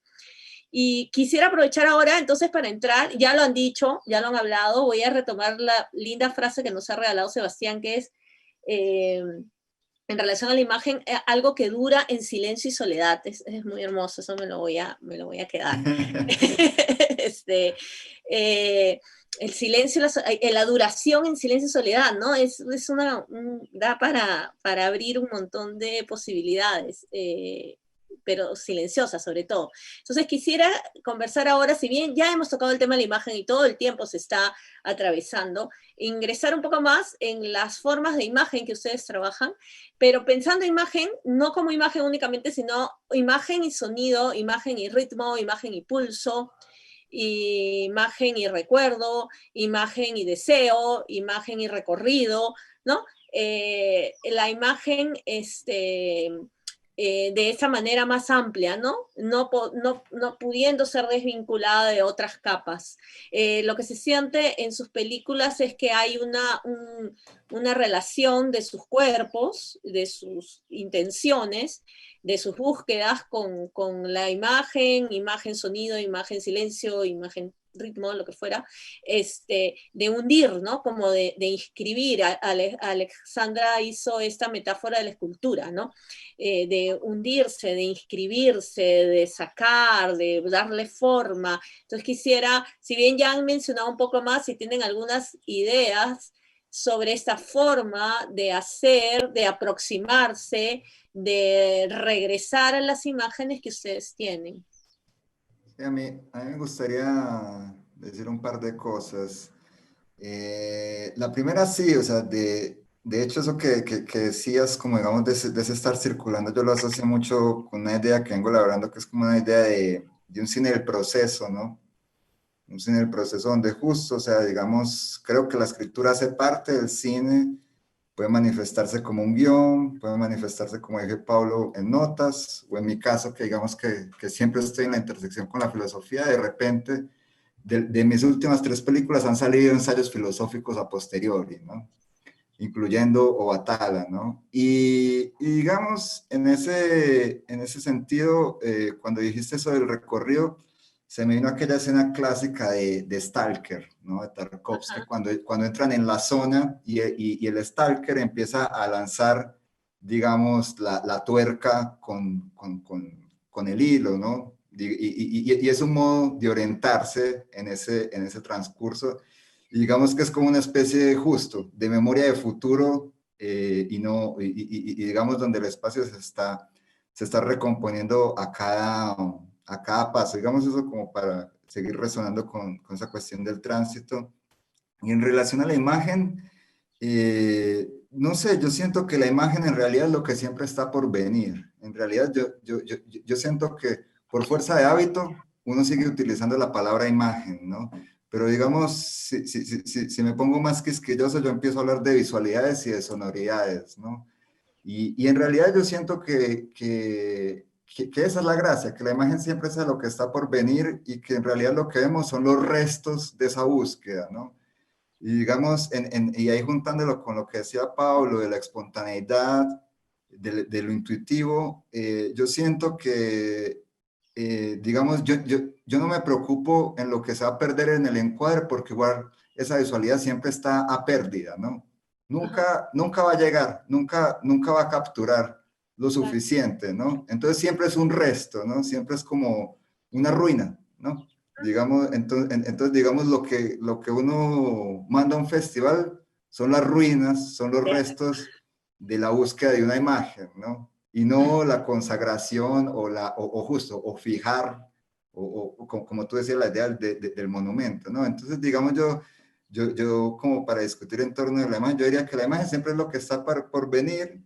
Speaker 2: Y quisiera aprovechar ahora, entonces, para entrar, ya lo han dicho, ya lo han hablado, voy a retomar la linda frase que nos ha regalado Sebastián, que es... en relación a la imagen, algo que dura en silencio y soledad. Es muy hermoso, eso me lo voy a quedar. El silencio, la duración en silencio y soledad, ¿no? Da para abrir un montón de posibilidades, pero silenciosas sobre todo. Entonces quisiera conversar ahora, si bien ya hemos tocado el tema de la imagen y todo el tiempo se está atravesando, ingresar un poco más en las formas de imagen que ustedes trabajan, pero pensando imagen, no como imagen únicamente, sino imagen y sonido, imagen y ritmo, imagen y pulso, imagen y recuerdo, imagen y deseo, imagen y recorrido, ¿no? La imagen, de esa manera más amplia, ¿no? No pudiendo ser desvinculada de otras capas. Lo que se siente en sus películas es que hay una relación de sus cuerpos, de sus intenciones, de sus búsquedas con la imagen, sonido, imagen, silencio, imagen, ritmo, lo que fuera, de hundir, ¿no? Como de inscribir. Alexandra hizo esta metáfora de la escultura, ¿no? De hundirse, de inscribirse, de sacar, de darle forma. Entonces quisiera, si bien ya han mencionado un poco más, si tienen algunas ideas sobre esta forma de hacer, de aproximarse, de regresar a las imágenes que ustedes tienen.
Speaker 4: Sí, a mí me gustaría decir un par de cosas. La primera sí, o sea, de hecho eso que decías, como digamos, de ese estar circulando, yo lo asocio mucho con una idea que vengo elaborando, que es como una idea de un cine del proceso, ¿no? Un cine del proceso donde justo, o sea, digamos, creo que la escritura hace parte del cine, puede manifestarse como un guión, puede manifestarse, como dije Pablo, en notas, o en mi caso, que digamos que siempre estoy en la intersección con la filosofía, de repente, de mis últimas 3 películas han salido ensayos filosóficos a posteriori, ¿no? Incluyendo Obatala, ¿no? Y digamos, en ese sentido, cuando dijiste eso del recorrido, se me vino aquella escena clásica de Stalker, ¿no? De Tarkovsky, cuando entran en la zona y el Stalker empieza a lanzar, digamos, la tuerca con el hilo, ¿no? Y es un modo de orientarse en ese transcurso. Y digamos que es como una especie de justo, de memoria de futuro, y digamos donde el espacio se está recomponiendo a cada paso. Digamos eso como para seguir resonando con esa cuestión del tránsito. Y en relación a la imagen, no sé, yo siento que la imagen en realidad es lo que siempre está por venir. En realidad yo siento que por fuerza de hábito uno sigue utilizando la palabra imagen, ¿no? Pero digamos, si me pongo más quisquilloso, yo empiezo a hablar de visualidades y de sonoridades, ¿no? Y en realidad yo siento que esa es la gracia, que la imagen siempre es lo que está por venir y que en realidad lo que vemos son los restos de esa búsqueda, ¿no? Y digamos, y ahí juntándolo con lo que decía Pablo, de la espontaneidad, de lo intuitivo, yo siento que, digamos, yo no me preocupo en lo que se va a perder en el encuadre, porque igual esa visualidad siempre está a pérdida, ¿no? Nunca va a llegar, nunca va a capturar lo suficiente, ¿no? Entonces siempre es un resto, ¿no? Siempre es como una ruina, ¿no? Digamos, entonces digamos lo que uno manda a un festival son las ruinas, son los restos de la búsqueda de una imagen, ¿no? Y no la consagración o justo, o fijar, o como tú decías, la idea del monumento, ¿no? Entonces, digamos, yo como para discutir en torno de la imagen, yo diría que la imagen siempre es lo que está por venir,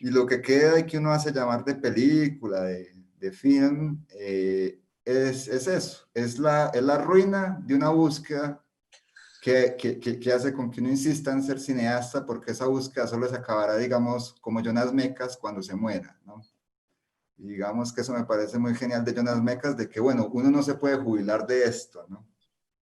Speaker 4: y lo que queda y que uno hace llamar de película, de film, es eso, es la ruina de una búsqueda que hace con que uno insista en ser cineasta, porque esa búsqueda solo se acabará, digamos, como Jonas Mekas cuando se muera, ¿no? Y digamos que eso me parece muy genial de Jonas Mekas, de que, bueno, uno no se puede jubilar de esto, ¿no?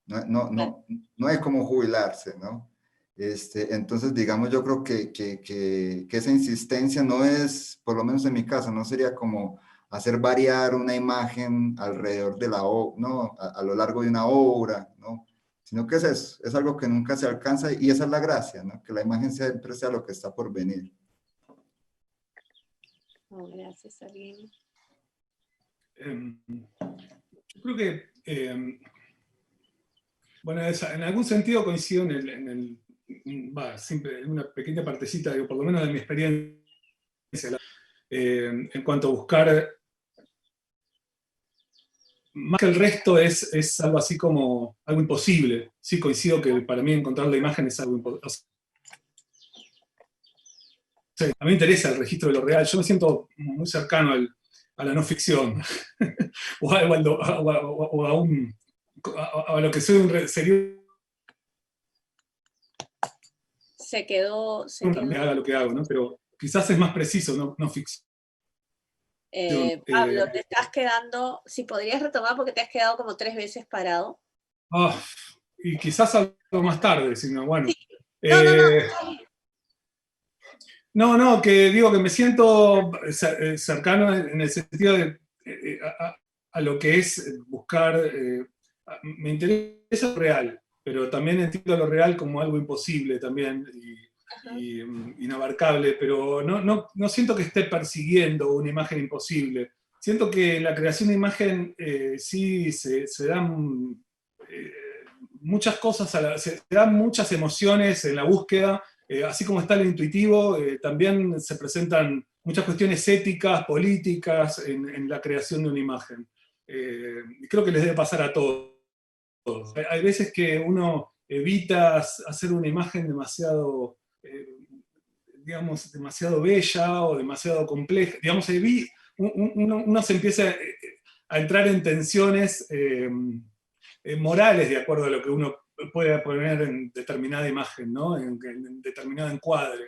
Speaker 4: No hay como jubilarse, ¿no? Entonces, digamos, yo creo que esa insistencia no es, por lo menos en mi caso, no sería como hacer variar una imagen alrededor de la obra, ¿no? A lo largo de una obra, ¿no? Sino que es eso, es algo que nunca se alcanza, y esa es la gracia, ¿no? Que la imagen siempre sea lo que está por venir.
Speaker 2: Oh, gracias, Ariel.
Speaker 3: Yo creo que, bueno, en algún sentido coincido siempre en una pequeña partecita, digo, por lo menos de mi experiencia, en cuanto a buscar, más que el resto es algo así como algo imposible. Sí, coincido que para mí encontrar la imagen es algo imposible. A mí me interesa el registro de lo real, yo me siento muy cercano a la no ficción, o a un a lo que soy sería
Speaker 2: Se quedó.
Speaker 3: me haga lo que hago, ¿no? Pero quizás es más preciso, no ficción.
Speaker 2: Pablo, te estás quedando, si podrías retomar porque te has quedado como 3 veces parado.
Speaker 3: Y quizás algo más tarde, sino bueno.
Speaker 2: Sí. No.
Speaker 3: No, que digo que me siento cercano en el sentido de a lo que es buscar, me interesa lo real, pero también entiendo lo real como algo imposible también y inabarcable, pero no siento que esté persiguiendo una imagen imposible. Siento que la creación de imagen sí se dan muchas cosas, se dan muchas emociones en la búsqueda. Así como está lo intuitivo, también se presentan muchas cuestiones éticas, políticas en la creación de una imagen. Creo que les debe pasar a todos. Hay veces que uno evita hacer una imagen demasiado, digamos, demasiado bella o demasiado compleja. Digamos, uno se empieza a entrar en tensiones morales de acuerdo a lo que uno puede poner en determinada imagen, ¿no? en determinado encuadre,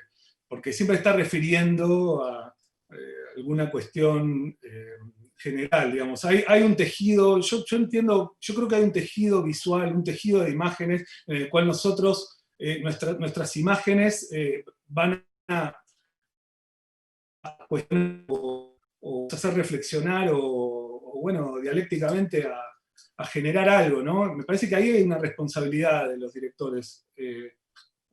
Speaker 3: porque siempre está refiriendo a alguna cuestión general, digamos. Hay un tejido, yo entiendo, yo creo que hay un tejido visual, un tejido de imágenes en el cual nosotros, nuestras imágenes van a cuestionar o hacer reflexionar o bueno, dialécticamente a generar algo, ¿no? Me parece que ahí hay una responsabilidad de los directores, de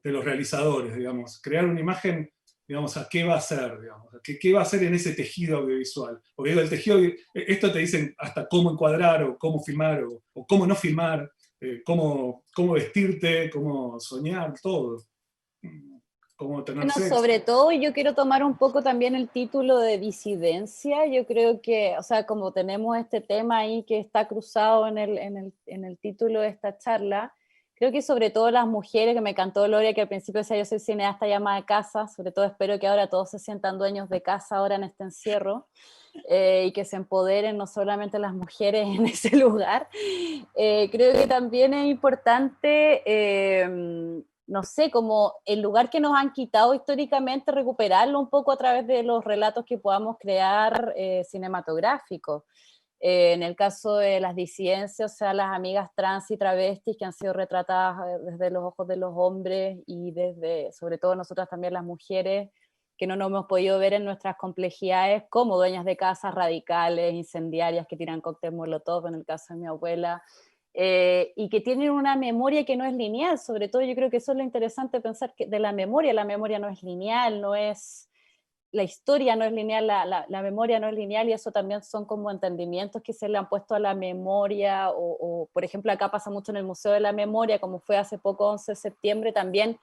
Speaker 3: los realizadores, digamos. Crear una imagen, digamos, a qué va a ser, digamos, qué va a ser en ese tejido audiovisual. Porque digo, el tejido, esto te dicen hasta cómo encuadrar, o cómo filmar, o cómo no filmar, cómo vestirte, cómo soñar, todo. Cómo tener
Speaker 6: Bueno,
Speaker 3: sexo.
Speaker 6: sobre todo yo quiero tomar un poco también el título de disidencia. Yo creo que, o sea, como tenemos este tema ahí que está cruzado en el título de esta charla, creo que sobre todo las mujeres, que me encantó Gloria, que al principio decía yo soy cineasta ya ama de casa, sobre todo espero que ahora todos se sientan dueños de casa ahora en este encierro, y que se empoderen no solamente las mujeres en ese lugar. Creo que también es importante, no sé, como el lugar que nos han quitado históricamente, recuperarlo un poco a través de los relatos que podamos crear cinematográficos. En el caso de las disidencias, o sea, las amigas trans y travestis que han sido retratadas desde los ojos de los hombres y desde, sobre todo nosotras también las mujeres, que no nos hemos podido ver en nuestras complejidades como dueñas de casas radicales, incendiarias, que tiran cóctel molotov, en el caso de mi abuela, y que tienen una memoria que no es lineal. Sobre todo yo creo que eso es lo interesante, pensar que de la memoria no es lineal, no es... La historia no es lineal, la memoria no es lineal, y eso también son como entendimientos que se le han puesto a la memoria, o por ejemplo acá pasa mucho en el Museo de la Memoria, como fue hace poco 11 de septiembre, también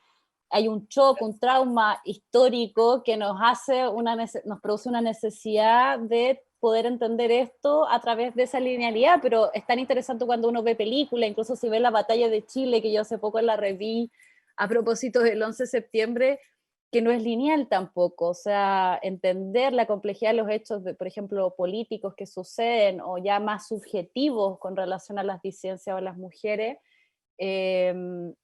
Speaker 6: hay un shock, un trauma histórico que nos produce una necesidad de poder entender esto a través de esa linealidad, pero es tan interesante cuando uno ve películas, incluso si ve la batalla de Chile, que yo hace poco la reví a propósito del 11 de septiembre, que no es lineal tampoco, o sea, entender la complejidad de los hechos, por ejemplo, políticos que suceden, o ya más subjetivos con relación a las disidencias o las mujeres,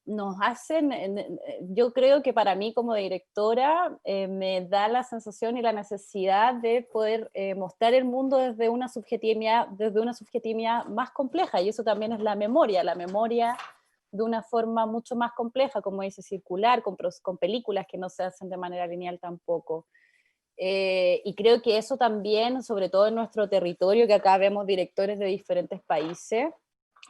Speaker 6: nos hacen, yo creo que para mí como directora me da la sensación y la necesidad de poder mostrar el mundo desde una subjetividad más compleja, y eso también es la memoria de una forma mucho más compleja, como dice, circular, con películas que no se hacen de manera lineal tampoco. Y creo que eso también, sobre todo en nuestro territorio, que acá vemos directores de diferentes países,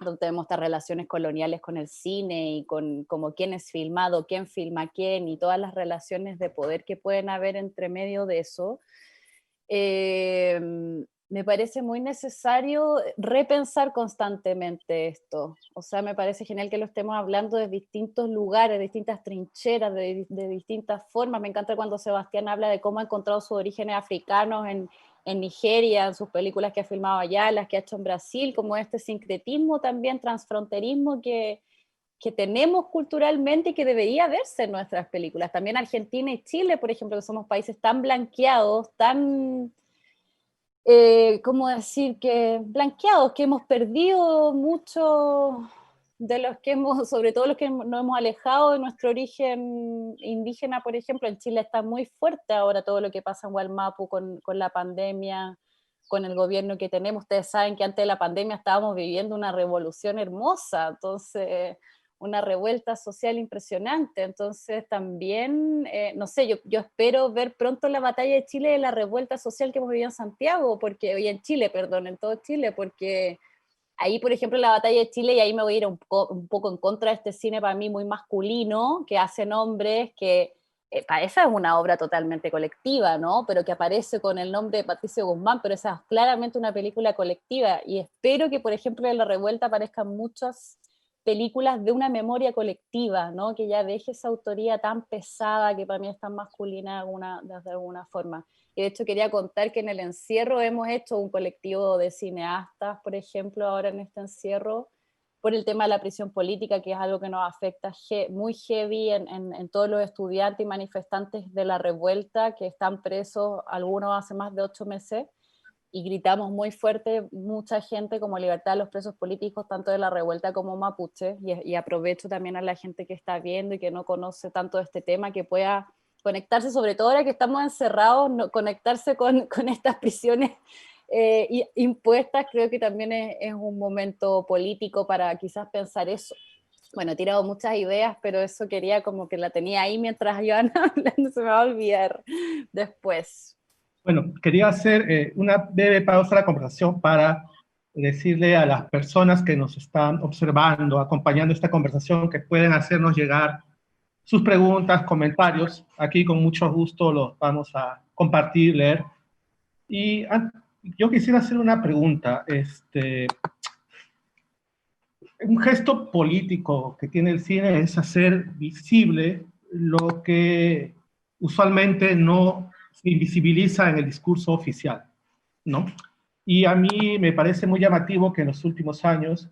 Speaker 6: donde tenemos estas relaciones coloniales con el cine y con como quién es filmado, quién filma a quién, y todas las relaciones de poder que pueden haber entre medio de eso. Me parece muy necesario repensar constantemente esto. O sea, me parece genial que lo estemos hablando de distintos lugares, de distintas trincheras, de distintas formas. Me encanta cuando Sebastián habla de cómo ha encontrado sus orígenes africanos en Nigeria, en sus películas que ha filmado allá, las que ha hecho en Brasil, como este sincretismo también, transfronterismo que tenemos culturalmente y que debería verse en nuestras películas. También Argentina y Chile, por ejemplo, que somos países tan blanqueados, tan ¿cómo decir? Que blanqueados, que hemos perdido mucho de los que hemos, sobre todo los que nos hemos alejado de nuestro origen indígena, por ejemplo. En Chile está muy fuerte ahora todo lo que pasa en Wallmapu con la pandemia, con el gobierno que tenemos. Ustedes saben que antes de la pandemia estábamos viviendo una revolución hermosa, entonces una revuelta social impresionante. Entonces también, no sé, yo espero ver pronto la batalla de Chile de la revuelta social que hemos vivido en Santiago, porque, y en Chile, perdón, en todo Chile, porque ahí, por ejemplo, la batalla de Chile, y ahí me voy a ir un poco en contra de este cine para mí muy masculino, que hacen hombres, que esa es una obra totalmente colectiva, ¿no? Pero que aparece con el nombre de Patricio Guzmán, pero esa es claramente una película colectiva, y espero que, por ejemplo, en La Revuelta aparezcan muchas películas de una memoria colectiva, ¿no? Que ya deje esa autoría tan pesada que para mí es tan masculina de alguna forma. Y de hecho quería contar que en el encierro hemos hecho un colectivo de cineastas, por ejemplo, ahora en este encierro, por el tema de la prisión política, que es algo que nos afecta muy heavy en todos los estudiantes y manifestantes de la revuelta que están presos, algunos hace más de 8 meses, y gritamos muy fuerte, mucha gente, como libertad de los presos políticos, tanto de la revuelta como mapuche, y aprovecho también a la gente que está viendo y que no conoce tanto de este tema, que pueda conectarse, sobre todo ahora que estamos encerrados, conectarse con estas prisiones impuestas. Creo que también es un momento político para quizás pensar eso. Bueno, he tirado muchas ideas, pero eso quería como que la tenía ahí mientras iban hablando, se me va a olvidar después.
Speaker 1: Bueno, quería hacer una breve pausa a la conversación para decirle a las personas que nos están observando, acompañando esta conversación, que pueden hacernos llegar sus preguntas, comentarios. Aquí con mucho gusto los vamos a compartir, leer. Y yo quisiera hacer una pregunta. Un gesto político que tiene el cine es hacer visible lo que usualmente no se invisibiliza en el discurso oficial, ¿no? Y a mí me parece muy llamativo que en los últimos años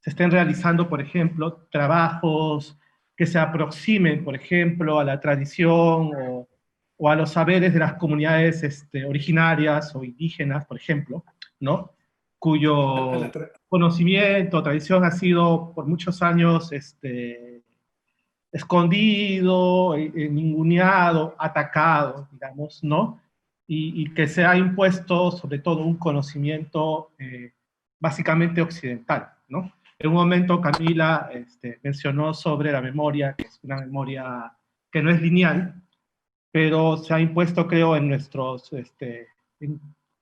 Speaker 1: se estén realizando, por ejemplo, trabajos que se aproximen, por ejemplo, a la tradición o a los saberes de las comunidades originarias o indígenas, por ejemplo, ¿no? Cuyo conocimiento, tradición ha sido por muchos años escondido, ninguneado, atacado, digamos, ¿no? Y que se ha impuesto sobre todo un conocimiento básicamente occidental, ¿no? En un momento Camila mencionó sobre la memoria, que es una memoria que no es lineal, pero se ha impuesto, creo, en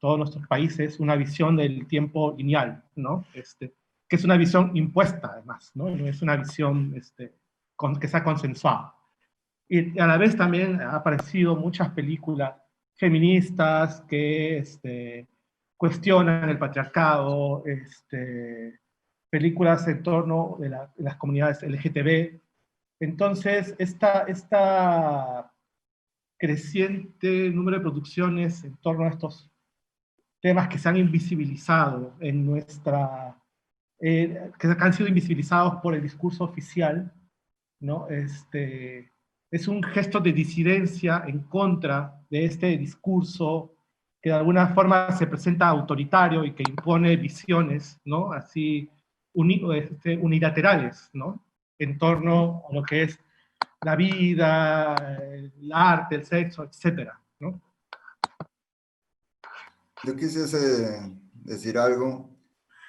Speaker 1: todos nuestros países una visión del tiempo lineal, ¿no? Que es una visión impuesta, además, ¿no? No es una visión que se ha consensuado. Y a la vez también ha aparecido muchas películas feministas que cuestionan el patriarcado, películas en torno de las comunidades LGTB. Entonces, esta creciente número de producciones en torno a estos temas que se han invisibilizado que han sido invisibilizados por el discurso oficial, ¿no? Es un gesto de disidencia en contra de este discurso que de alguna forma se presenta autoritario y que impone visiones, ¿no? Así unilaterales, ¿no? En torno a lo que es la vida, el arte, el sexo, etcétera, ¿no?
Speaker 4: Yo quisiese decir algo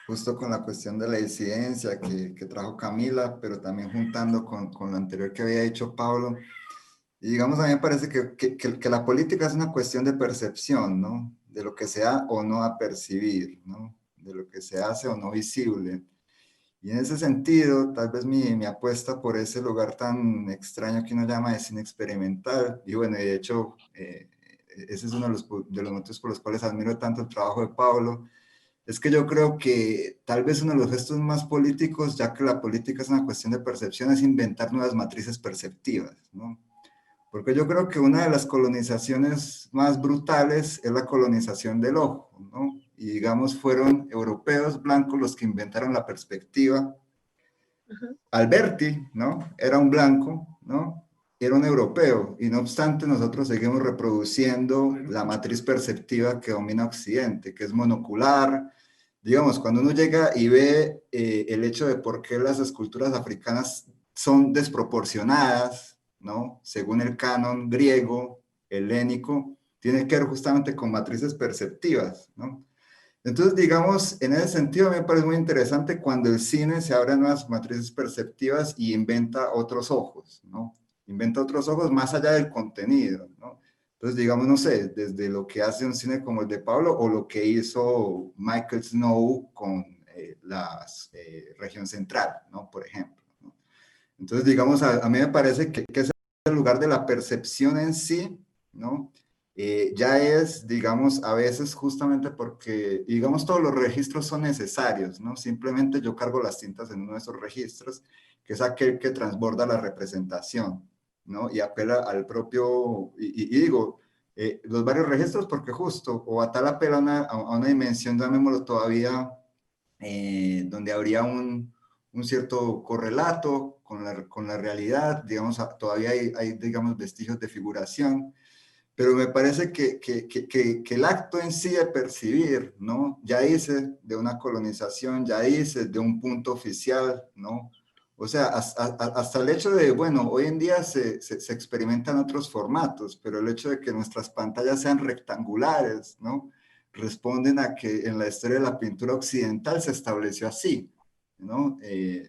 Speaker 4: justo con la cuestión de la disidencia que trajo Camila, pero también juntando con lo anterior que había dicho Pablo. Y digamos, a mí me parece que la política es una cuestión de percepción, ¿no? De lo que se da o no a percibir, ¿no? De lo que se hace o no visible. Y en ese sentido, tal vez mi apuesta por ese lugar tan extraño que uno llama de cine experimental, y bueno, de hecho, ese es uno de los motivos por los cuales admiro tanto el trabajo de Pablo, es que yo creo que tal vez uno de los gestos más políticos, ya que la política es una cuestión de percepción, es inventar nuevas matrices perceptivas, ¿no? Porque yo creo que una de las colonizaciones más brutales es la colonización del ojo, ¿no? Y digamos, fueron europeos blancos los que inventaron la perspectiva. Alberti, ¿no? Era un blanco, ¿no? era un europeo, y no obstante nosotros seguimos reproduciendo la matriz perceptiva que domina Occidente, que es monocular. Digamos, cuando uno llega y ve el hecho de por qué las esculturas africanas son desproporcionadas, ¿no? Según el canon griego, helénico, tiene que ver justamente con matrices perceptivas, ¿no? Entonces, digamos, en ese sentido me parece muy interesante cuando el cine se abre a nuevas matrices perceptivas y inventa otros ojos, ¿no? Inventa otros ojos más allá del contenido, ¿no? Entonces, digamos, no sé, desde lo que hace un cine como el de Pablo o lo que hizo Michael Snow con la región central, ¿no? Por ejemplo, ¿no? Entonces, digamos, a mí me parece que es el lugar de la percepción en sí, ¿no? Ya es, digamos, a veces justamente porque, digamos, todos los registros son necesarios, ¿no? Simplemente yo cargo las tintas en uno de esos registros, que es aquel que transborda la representación, ¿no? Y apela al propio, y digo, los varios registros porque justo, o a tal apela a una dimensión, llamémoslo todavía, donde habría un cierto correlato con la realidad, digamos, todavía hay, digamos, vestigios de figuración, pero me parece que el acto en sí de percibir, ¿no? Ya hice de una colonización, ya hice de un punto oficial, ¿no? O sea, hasta el hecho de, bueno, hoy en día se experimentan otros formatos, pero el hecho de que nuestras pantallas sean rectangulares, ¿no? Responden a que en la historia de la pintura occidental se estableció así, ¿no?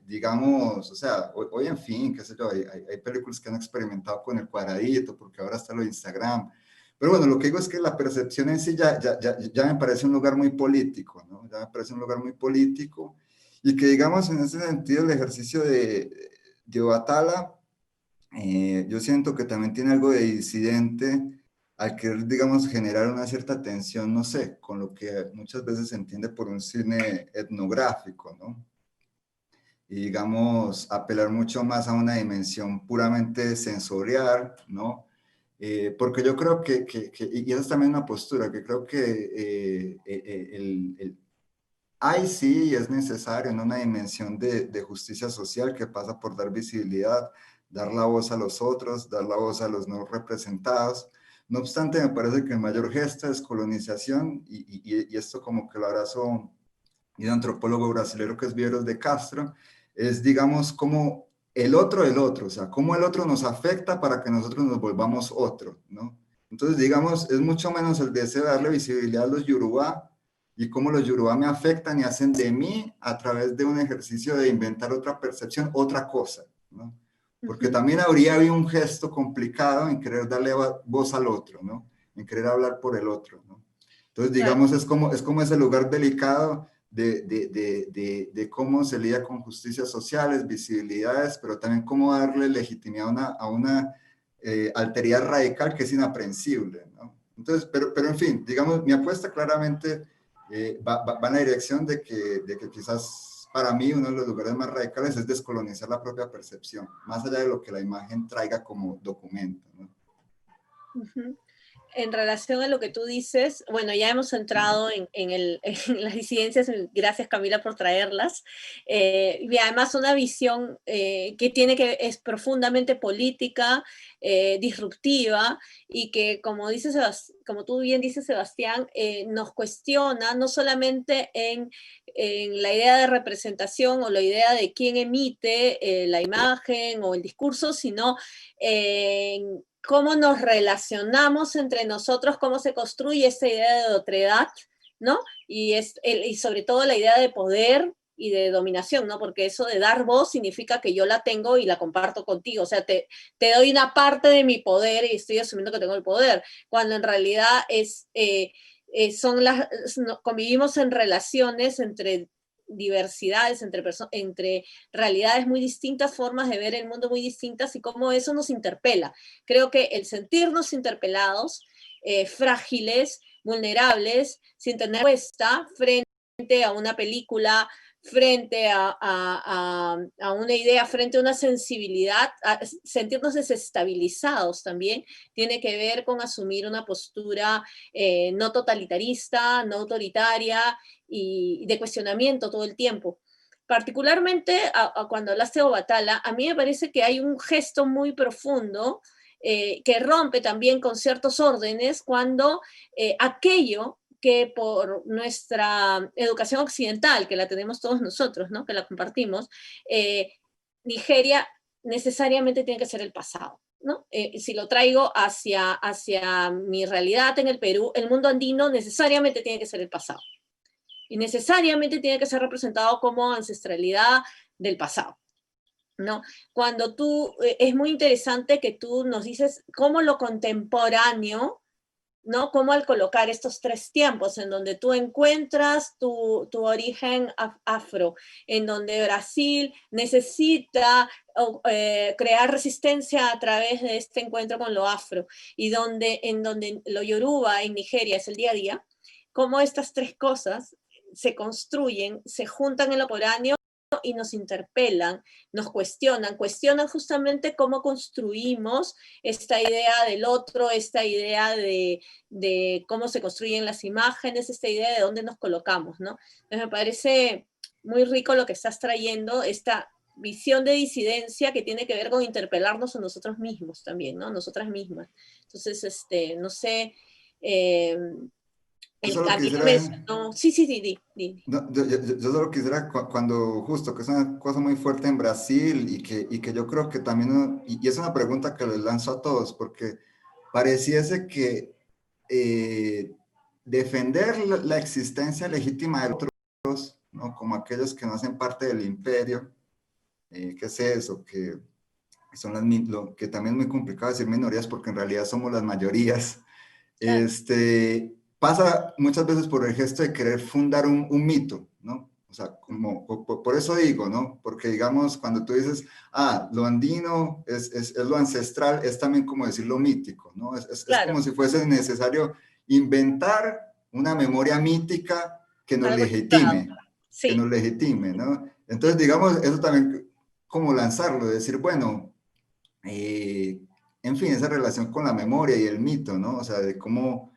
Speaker 4: Digamos, o sea, hoy en fin, qué sé yo, hay películas que han experimentado con el cuadradito, porque ahora está lo de Instagram. Pero bueno, lo que digo es que la percepción en sí ya me parece un lugar muy político, ¿no? Ya me parece un lugar muy político y que, digamos, en ese sentido, el ejercicio de Oatala, yo siento que también tiene algo de disidente al querer, digamos, generar una cierta tensión, no sé, con lo que muchas veces se entiende por un cine etnográfico, ¿no? Y digamos, apelar mucho más a una dimensión puramente sensorial, ¿no? Porque yo creo y esa es también una postura, que creo que hay sí, y es necesario, en una dimensión de justicia social que pasa por dar visibilidad, dar la voz a los otros, dar la voz a los no representados. No obstante, me parece que el mayor gesto es colonización, y esto como que lo abrazo y un antropólogo brasileño que es Vieros de Castro, es, digamos, como el otro, o sea, cómo el otro nos afecta para que nosotros nos volvamos otro, ¿no? Entonces, digamos, es mucho menos el deseo de darle visibilidad a los Yorubá y cómo los Yorubá me afectan y hacen de mí a través de un ejercicio de inventar otra percepción, otra cosa, ¿no? Porque también habría habido un gesto complicado en querer darle voz al otro, ¿no? En querer hablar por el otro, ¿no? Entonces, digamos, es como ese lugar delicado de cómo se lidia con justicias sociales, visibilidades, pero también cómo darle legitimidad a una alteridad radical que es inaprensible, ¿no? Entonces, pero en fin, digamos, mi apuesta claramente va en la dirección de que quizás para mí uno de los lugares más radicales es descolonizar la propia percepción, más allá de lo que la imagen traiga como documento, ¿no?
Speaker 2: En relación a lo que tú dices, bueno, ya hemos entrado en las disidencias, gracias Camila por traerlas, y además una visión es profundamente política, disruptiva, y que como tú bien dices, Sebastián, nos cuestiona no solamente en la idea de representación o la idea de quién emite la imagen o el discurso, sino en cómo nos relacionamos entre nosotros, cómo se construye esta idea de otredad, ¿no? Y sobre todo la idea de poder y de dominación, ¿no? Porque eso de dar voz significa que yo la tengo y la comparto contigo, o sea, te doy una parte de mi poder y estoy asumiendo que tengo el poder, cuando en realidad convivimos en relaciones entre diversidades, entre realidades muy distintas, formas de ver el mundo muy distintas, y cómo eso nos interpela. Creo que el sentirnos interpelados, frágiles, vulnerables, sin tener respuesta frente a una película, frente a una idea, frente a una sensibilidad, a sentirnos desestabilizados también, tiene que ver con asumir una postura no totalitarista, no autoritaria, y de cuestionamiento todo el tiempo. particularmente cuando hablaste de Obatala, a mí me parece que hay un gesto muy profundo que rompe también con ciertos órdenes cuando aquello que por nuestra educación occidental, que la tenemos todos nosotros, ¿no? Que la compartimos, Nigeria necesariamente tiene que ser el pasado, ¿no? Si lo traigo hacia mi realidad en el Perú, el mundo andino necesariamente tiene que ser el pasado. Y necesariamente tiene que ser representado como ancestralidad del pasado, ¿no? Cuando tú, es muy interesante que tú nos dices cómo lo contemporáneo, ¿no? Cómo al colocar estos tres tiempos en donde tú encuentras tu origen afro, en donde Brasil necesita crear resistencia a través de este encuentro con lo afro, y en donde lo yoruba en Nigeria es el día a día, cómo estas tres cosas se construyen, se juntan en lo foráneo y nos interpelan, nos cuestionan justamente cómo construimos esta idea del otro, esta idea de cómo se construyen las imágenes, esta idea de dónde nos colocamos, ¿no? Entonces me parece muy rico lo que estás trayendo, esta visión de disidencia que tiene que ver con interpelarnos a nosotros mismos también, ¿no? Nosotras mismas. Entonces, no sé...
Speaker 4: Yo solo
Speaker 2: a mí
Speaker 4: quisiera,
Speaker 2: no, sí, di.
Speaker 4: no, yo solo quisiera cuando justo, que es una cosa muy fuerte en Brasil y que yo creo que también, y es una pregunta que les lanzo a todos, porque pareciese que defender la existencia legítima de otros, ¿no? Como aquellos que no hacen parte del imperio, ¿qué es eso? Que son lo que también es muy complicado decir minorías porque en realidad somos las mayorías.
Speaker 2: Claro.
Speaker 4: Pasa muchas veces por el gesto de querer fundar un mito, ¿no? O sea, como, por eso digo, ¿no? Porque digamos, cuando tú dices, lo andino es lo ancestral, es también como decir lo mítico, ¿no?
Speaker 2: Claro.
Speaker 4: Es como si fuese necesario inventar una memoria mítica que nos legitime,
Speaker 2: sí.
Speaker 4: que nos legitime, ¿no? Entonces, digamos, eso también como lanzarlo, decir, bueno, en fin, esa relación con la memoria y el mito, ¿no? O sea, de cómo,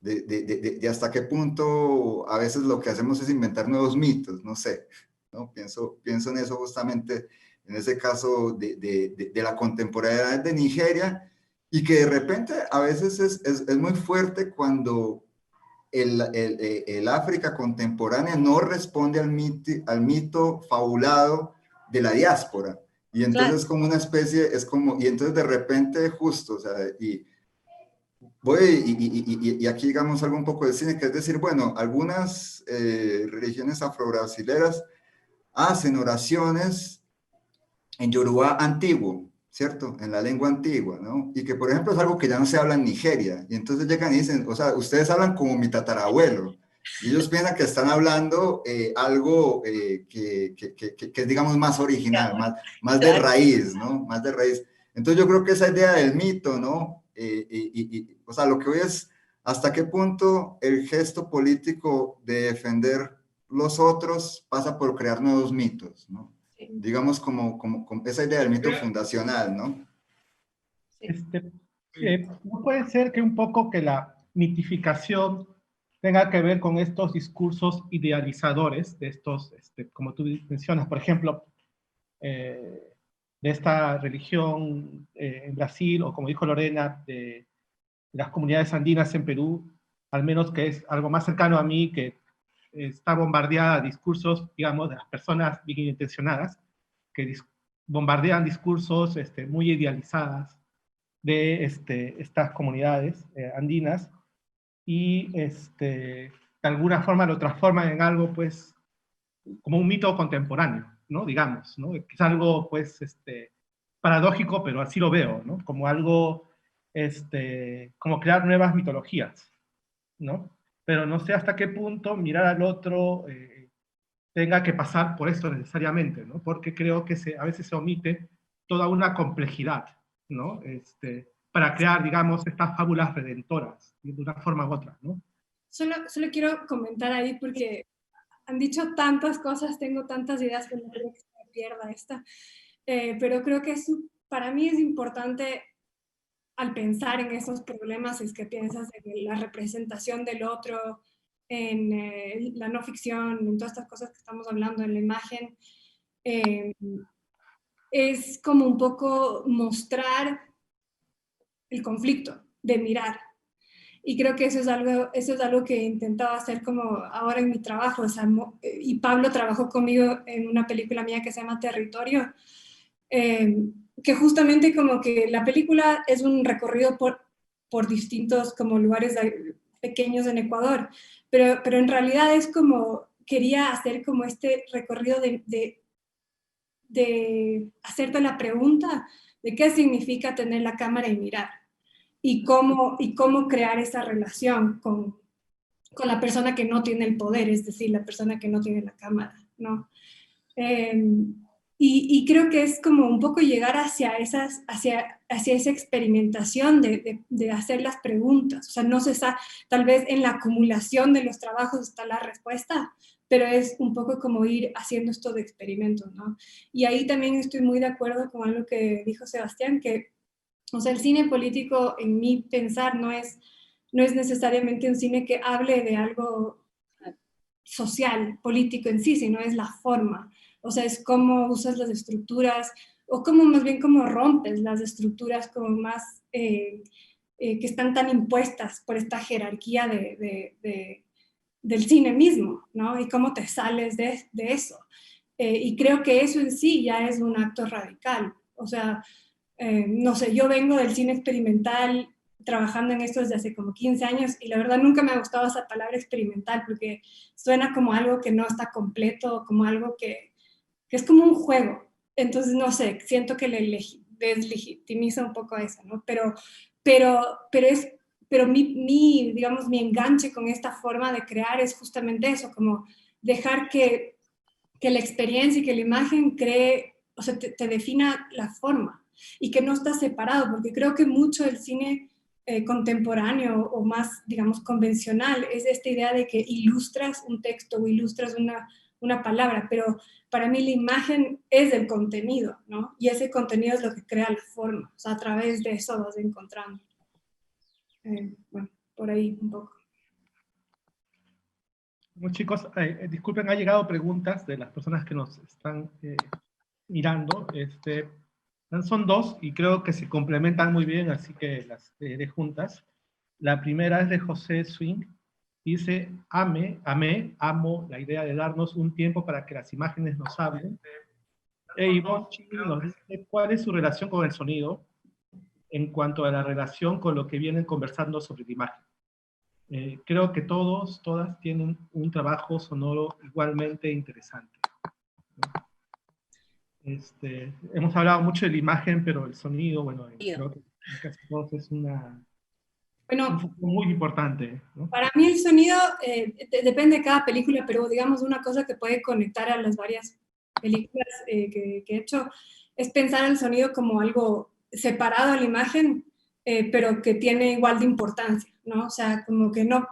Speaker 4: de hasta qué punto a veces lo que hacemos es inventar nuevos mitos, no sé, ¿no? Pienso en eso justamente, en ese caso de la contemporaneidad de Nigeria, y que de repente a veces es muy fuerte cuando el África contemporánea no responde al mito fabulado de la diáspora. Y entonces
Speaker 2: Claro.
Speaker 4: es como una especie, y entonces de repente justo, o sea, y aquí digamos algo un poco de cine, que es decir, bueno, algunas religiones afrobrasileras hacen oraciones en Yoruba antiguo, ¿cierto? En la lengua antigua, ¿no? Y que, por ejemplo, es algo que ya no se habla en Nigeria. Y entonces llegan y dicen, o sea, ustedes hablan como mi tatarabuelo. Y ellos piensan que están hablando algo que es, digamos, más original, más de raíz, ¿no? Más de raíz. Entonces yo creo que esa idea del mito, ¿no? O sea, lo que hoy es hasta qué punto el gesto político de defender los otros pasa por crear nuevos mitos, ¿no?
Speaker 2: Sí.
Speaker 4: Digamos como esa idea del mito fundacional, ¿no?
Speaker 1: No puede ser que un poco que la mitificación tenga que ver con estos discursos idealizadores de estos, como tú mencionas, por ejemplo, de esta religión en Brasil, o como dijo Lorena, de las comunidades andinas en Perú, al menos que es algo más cercano a mí, que está bombardeada de discursos, digamos, de las personas bien intencionadas, que bombardean discursos muy idealizadas de estas comunidades andinas, y de alguna forma lo transforman en algo, pues, como un mito contemporáneo, ¿no? Digamos, ¿no? Que es algo, pues, paradójico, pero así lo veo, ¿no? Como algo, como crear nuevas mitologías, ¿no? Pero no sé hasta qué punto mirar al otro tenga que pasar por esto necesariamente, ¿no? Porque creo que a veces se omite toda una complejidad, ¿no? Para crear, digamos, estas fábulas redentoras, de una forma u otra, ¿no?
Speaker 5: Solo quiero comentar ahí porque han dicho tantas cosas, tengo tantas ideas que no quiero que se me pierda esta, pero creo que para mí es importante al pensar en esos problemas, es que piensas en la representación del otro, en la no ficción, en todas estas cosas que estamos hablando, en la imagen, es como un poco mostrar el conflicto, de mirar. Y creo que eso es algo que he intentado hacer como ahora en mi trabajo. O sea, y Pablo trabajó conmigo en una película mía que se llama Territorio, que justamente como que la película es un recorrido por distintos como lugares pequeños en Ecuador, pero en realidad es como, quería hacer como este recorrido de hacerte la pregunta de qué significa tener la cámara y mirar, y cómo crear esa relación con la persona que no tiene el poder, es decir, la persona que no tiene la cámara, ¿no? Y creo que es como un poco llegar hacia esa experimentación de hacer las preguntas. O sea, no se sabe, tal vez en la acumulación de los trabajos está la respuesta, pero es un poco como ir haciendo esto de experimentos, ¿no? Y ahí también estoy muy de acuerdo con algo que dijo Sebastián, que, o sea, el cine político, en mi pensar, no es necesariamente un cine que hable de algo social, político en sí, sino es la forma. O sea, es cómo usas las estructuras, o cómo más bien cómo rompes las estructuras como más que están tan impuestas por esta jerarquía del cine mismo, ¿no? Y cómo te sales de eso. Y creo que eso en sí ya es un acto radical. O sea, no sé, yo vengo del cine experimental, trabajando en esto desde hace como 15 años, y la verdad nunca me ha gustado esa palabra experimental, porque suena como algo que no está completo, como algo que es como un juego. Entonces, no sé, siento que le deslegitimiza un poco a eso, ¿no? Pero digamos, mi enganche con esta forma de crear es justamente eso, como dejar que la experiencia y que la imagen cree, o sea, te defina la forma, y que no está separado, porque creo que mucho del cine contemporáneo o más, digamos, convencional es esta idea de que ilustras un texto o ilustras una palabra, pero para mí la imagen es el contenido, ¿no? Y ese contenido es lo que crea la forma, o sea, a través de eso vas encontrando. Bueno, por ahí un poco.
Speaker 1: Bueno, chicos, disculpen, ha llegado preguntas de las personas que nos están mirando. Son dos y creo que se complementan muy bien, así que las leeré juntas. La primera es de José Swing. Dice, amo la idea de darnos un tiempo para que las imágenes nos hablen. E Ivonne Chini nos dice, ¿cuál es su relación con el sonido en cuanto a la relación con lo que vienen conversando sobre la imagen? Creo que todas tienen un trabajo sonoro igualmente interesante. Hemos hablado mucho de la imagen, pero el sonido, bueno, creo que en casi todos es un punto muy importante, ¿no?
Speaker 5: Para mí el sonido depende de cada película, pero digamos una cosa que puede conectar a las varias películas que he hecho es pensar el sonido como algo separado a la imagen, pero que tiene igual de importancia, ¿no? O sea, como que no,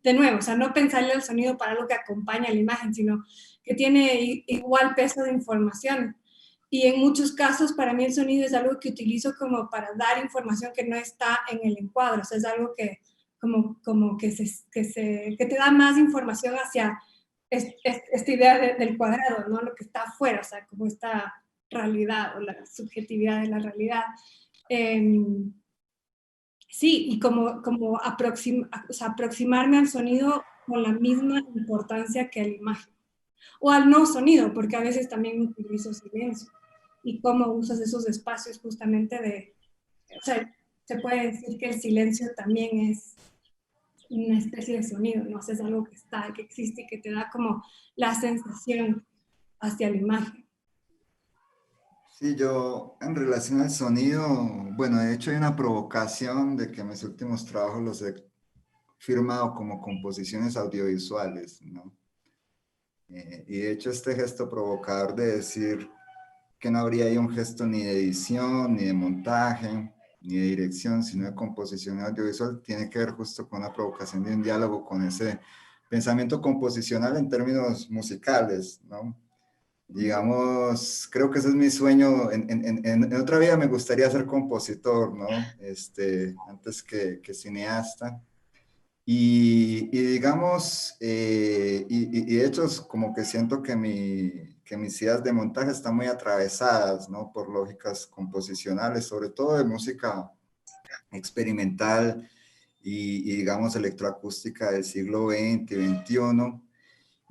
Speaker 5: de nuevo, o sea, no pensarle al sonido para algo que acompaña a la imagen, sino que tiene igual peso de información. Y en muchos casos para mí el sonido es algo que utilizo como para dar información que no está en el encuadro, o sea, es algo que como que te da más información hacia esta idea del cuadrado, ¿no? Lo que está afuera, o sea, como esta realidad o la subjetividad de la realidad. Sí, y como aproximarme al sonido con la misma importancia que a la imagen. O al no sonido, porque a veces también utilizo silencio. Y cómo usas esos espacios justamente o sea, se puede decir que el silencio también es una especie de sonido, ¿no? O sea, es algo que está, que existe y que te da como la sensación hacia la imagen.
Speaker 4: Sí, yo en relación al sonido, bueno, de hecho hay una provocación de que mis últimos trabajos los he firmado como composiciones audiovisuales, ¿no? Y de hecho este gesto provocador de decir que no habría ahí un gesto ni de edición, ni de montaje, ni de dirección, sino de composición audiovisual, tiene que ver justo con la provocación de un diálogo con ese pensamiento composicional en términos musicales, ¿no? Digamos, creo que ese es mi sueño. En otra vida me gustaría ser compositor, ¿no? Antes que cineasta. Y digamos, y de hecho es como que siento que que mis ideas de montaje están muy atravesadas, ¿no? Por lógicas composicionales, sobre todo de música experimental y digamos, electroacústica del siglo XX y XXI.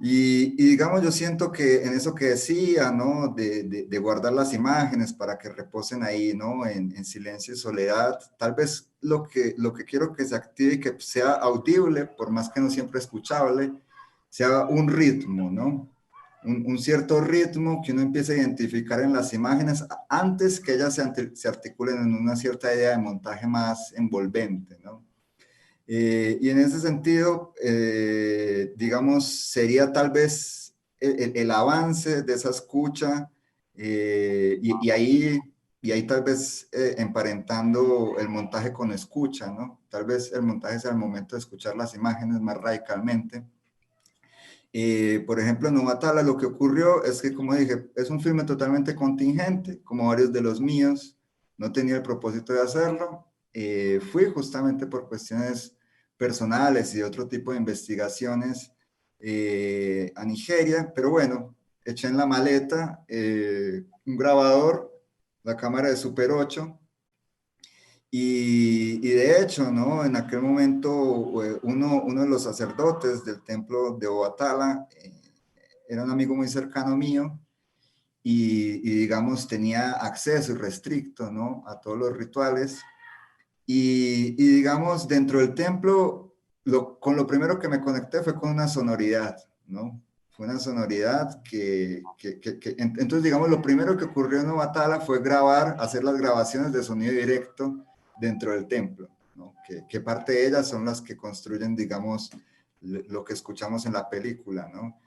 Speaker 4: Y digamos, yo siento que en eso que decía, ¿no? De guardar las imágenes para que reposen ahí, ¿no? En silencio y soledad. Tal vez lo que quiero que se active y que sea audible, por más que no siempre escuchable, sea un ritmo, ¿no? Un cierto ritmo que uno empiece a identificar en las imágenes antes que ellas se articulen en una cierta idea de montaje más envolvente, ¿no? Y en ese sentido, digamos, sería tal vez el avance de esa escucha y ahí tal vez emparentando el montaje con escucha, ¿no? Tal vez el montaje sea el momento de escuchar las imágenes más radicalmente. Por ejemplo, en Obatala lo que ocurrió es que, como dije, es un filme totalmente contingente, como varios de los míos. No tenía el propósito de hacerlo. Fui justamente por cuestiones personales y otro tipo de investigaciones a Nigeria, pero bueno, eché en la maleta un grabador, la cámara de Super 8, y de hecho, ¿no? En aquel momento uno de los sacerdotes del templo de Obatala era un amigo muy cercano mío y digamos tenía acceso irrestricto, ¿no? A todos los rituales. Y digamos, dentro del templo, con lo primero que me conecté fue con una sonoridad, ¿no? Fue una sonoridad entonces, digamos, lo primero que ocurrió en Obatala fue hacer las grabaciones de sonido directo dentro del templo, ¿no? Que parte de ellas son las que construyen, digamos, lo que escuchamos en la película, ¿no?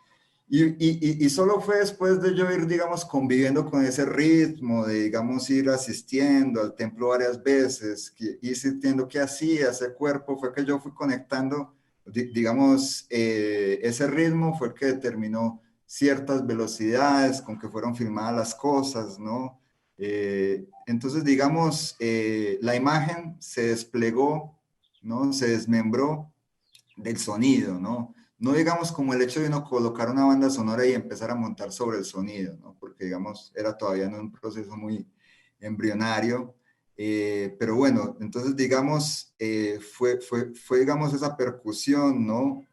Speaker 4: Y solo fue después de yo ir, digamos, conviviendo con ese ritmo, de, digamos, ir asistiendo al templo varias veces, y sintiendo qué hacía ese cuerpo, fue que yo fui conectando, digamos, ese ritmo fue el que determinó ciertas velocidades con que fueron filmadas las cosas, ¿no? Entonces, digamos, la imagen se desplegó, ¿no? Se desmembró del sonido, ¿no? No digamos como el hecho de uno colocar una banda sonora y empezar a montar sobre el sonido, ¿no? Porque digamos era todavía en un proceso muy embrionario, pero bueno, entonces digamos fue digamos esa percusión, ¿no?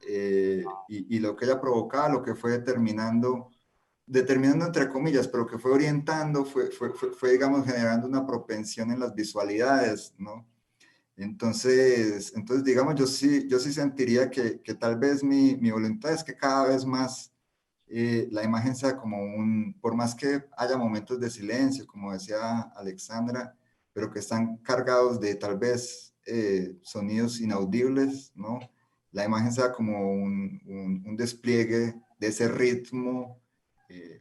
Speaker 4: Y lo que ella provocaba, lo que fue determinando entre comillas, pero que fue orientando, fue digamos generando una propensión en las visualidades, ¿no? Entonces, digamos, yo sí sentiría que tal vez mi voluntad es que cada vez más la imagen sea como por más que haya momentos de silencio, como decía Alexandra, pero que están cargados de tal vez sonidos inaudibles, ¿no? La imagen sea como un despliegue de ese ritmo,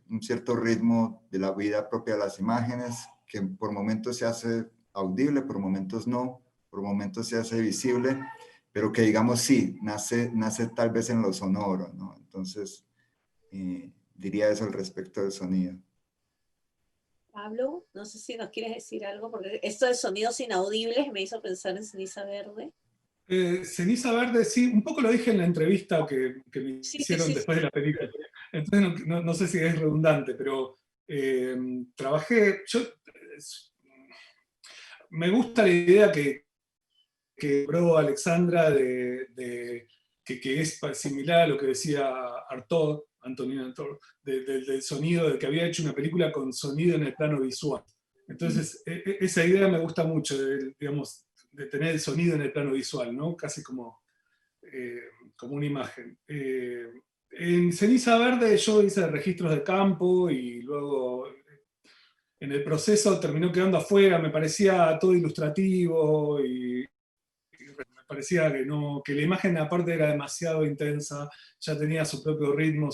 Speaker 4: un cierto ritmo de la vida propia de las imágenes, que por momentos se hace audible, por momentos no, por momentos se hace visible, pero que digamos sí, nace tal vez en lo sonoro, ¿no? Entonces, diría eso al respecto del sonido.
Speaker 2: Pablo, no sé si nos quieres decir algo, porque esto de sonidos inaudibles me hizo pensar en Ceniza Verde.
Speaker 3: Ceniza Verde, sí, un poco lo dije en la entrevista que me hicieron
Speaker 2: Sí.
Speaker 3: después de la película. Entonces no sé si es redundante, pero trabajé, me gusta la idea que logró Alexandra que es similar a lo que decía Antonin Artaud, del sonido, de que había hecho una película con sonido en el plano visual. Entonces, esa idea me gusta mucho, digamos, de tener el sonido en el plano visual, ¿no? Casi como una imagen. En Ceniza Verde yo hice registros de campo y luego en el proceso terminó quedando afuera, me parecía todo ilustrativo y me parecía que la imagen aparte era demasiado intensa, ya tenía su propio ritmo,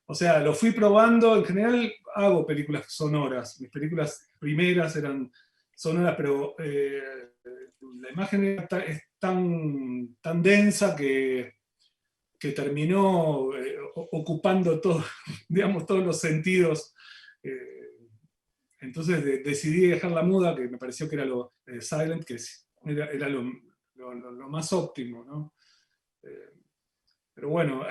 Speaker 3: o sea, lo fui probando, en general hago películas sonoras, mis películas primeras eran sonoras, pero la imagen es tan densa que terminó ocupando todo, digamos, todos los sentidos. Entonces decidí dejarla muda, que me pareció que era lo silent, que era lo más óptimo, ¿no? Pero bueno,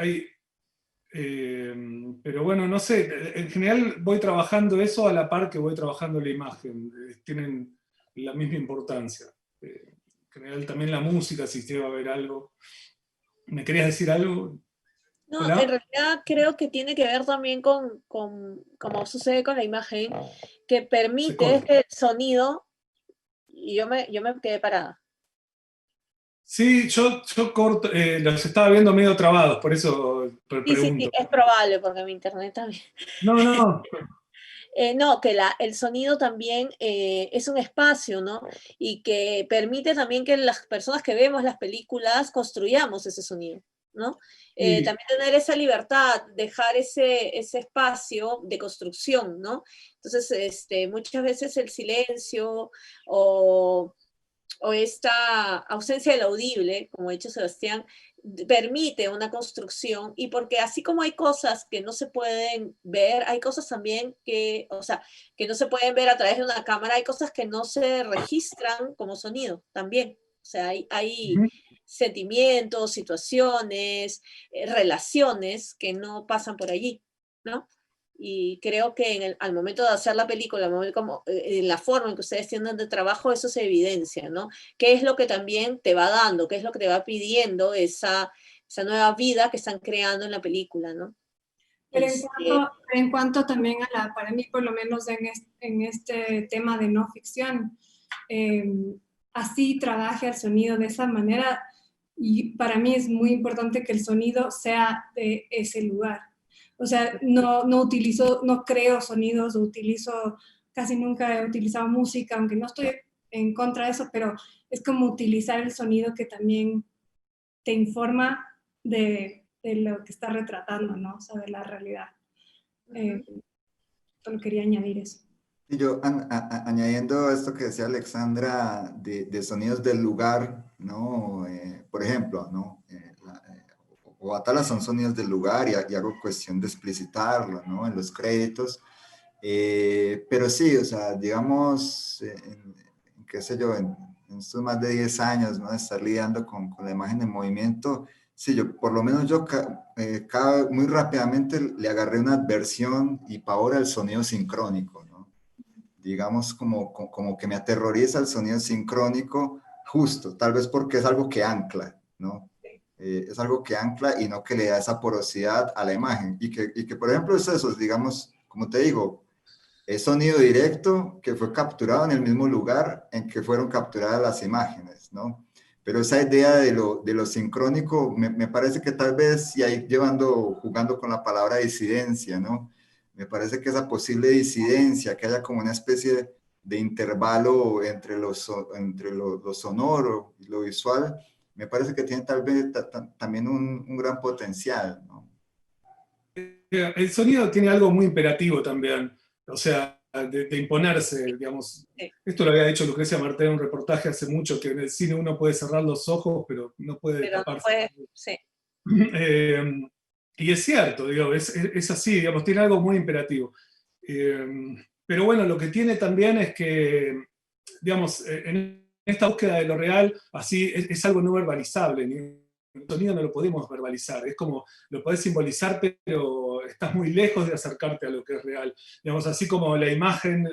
Speaker 3: Pero bueno, no sé, en general voy trabajando eso a la par que voy trabajando la imagen, tienen la misma importancia. En general también la música, si usted va a ver algo. ¿Me querías decir algo?
Speaker 2: No, en
Speaker 3: ¿Hola?
Speaker 2: realidad creo que tiene que ver también con como sucede con la imagen, que
Speaker 3: Se
Speaker 2: permite
Speaker 3: corta.
Speaker 2: que el sonido, y yo me quedé parada.
Speaker 3: Sí, yo corto, los estaba viendo medio trabados, por eso
Speaker 2: Sí, sí, sí,
Speaker 3: pregunto.
Speaker 2: es probable porque mi internet también.
Speaker 3: No, no,
Speaker 2: No, que el sonido también es un espacio, ¿no? Y que permite también que las personas que vemos las películas construyamos ese sonido, ¿no?
Speaker 3: sí.
Speaker 2: También tener esa libertad, dejar ese espacio de construcción, ¿no? Entonces, muchas veces el silencio o esta ausencia del audible, como ha dicho Sebastián, permite una construcción y porque así como hay cosas que no se pueden ver, hay cosas también que, o sea, que no se pueden ver a través de una cámara, hay cosas que no se registran como sonido también. O sea, hay
Speaker 3: Ujú.
Speaker 2: sentimientos, situaciones, relaciones que no pasan por allí, ¿no? Y creo que al momento de hacer la película, en la forma en que ustedes tienen de trabajo, eso se evidencia, ¿no? ¿Qué es lo que también te va dando? ¿Qué es lo que te va pidiendo esa nueva vida que están creando en la película, ¿no?
Speaker 5: Pero
Speaker 2: Este,
Speaker 5: en cuanto también para mí por lo menos en este tema de no ficción, eh, así trabaje el sonido de esa manera, y para mí es muy importante que el sonido sea de ese lugar. O sea, no creo sonidos, casi nunca he utilizado música, aunque no estoy en contra de eso, pero es como utilizar el sonido que también te informa de lo que está retratando, ¿no? O sea, de la realidad. Solo quería añadir eso.
Speaker 4: Y yo añadiendo esto que decía Alexandra de sonidos del lugar, ¿no? Por ejemplo, ¿no? Guatala son sonidos del lugar y hago cuestión de explicitarlo, ¿no? En los créditos. Pero sí, o sea, digamos, qué sé yo, en estos más de 10 años, ¿no? De estar lidiando con la imagen en movimiento, sí, yo, por lo menos yo muy rápidamente le agarré una adversión y pavor al sonido sincrónico, ¿no? Digamos, como que me aterroriza el sonido sincrónico, justo, tal vez porque es algo que ancla, ¿no? Es algo que ancla y no que le da esa porosidad a la imagen. Y que por ejemplo, es eso, digamos, como te digo, es sonido directo que fue capturado en el mismo lugar en que fueron capturadas las imágenes, ¿no? Pero esa idea de lo sincrónico me parece que tal vez, y ahí jugando con la palabra disidencia, ¿no? Me parece que esa posible disidencia, que haya como una especie de intervalo entre lo sonoro y lo visual, me parece que tiene tal vez también un gran potencial, ¿no?
Speaker 3: El sonido tiene algo muy imperativo también, o sea, de imponerse, digamos.
Speaker 2: sí,
Speaker 3: Esto lo había dicho Lucrecia Martel en un reportaje hace mucho, que en el cine uno puede cerrar los ojos, pero no puede
Speaker 2: pero no
Speaker 3: taparse.
Speaker 2: puede, sí.
Speaker 3: Eh, y es cierto, digo, es así, digamos, tiene algo muy imperativo. Pero bueno, lo que tiene también es que, digamos, en esta búsqueda de lo real, así es algo no verbalizable, el sonido no lo podemos verbalizar, es como lo podés simbolizar, pero estás muy lejos de acercarte a lo que es real. Digamos, así como la imagen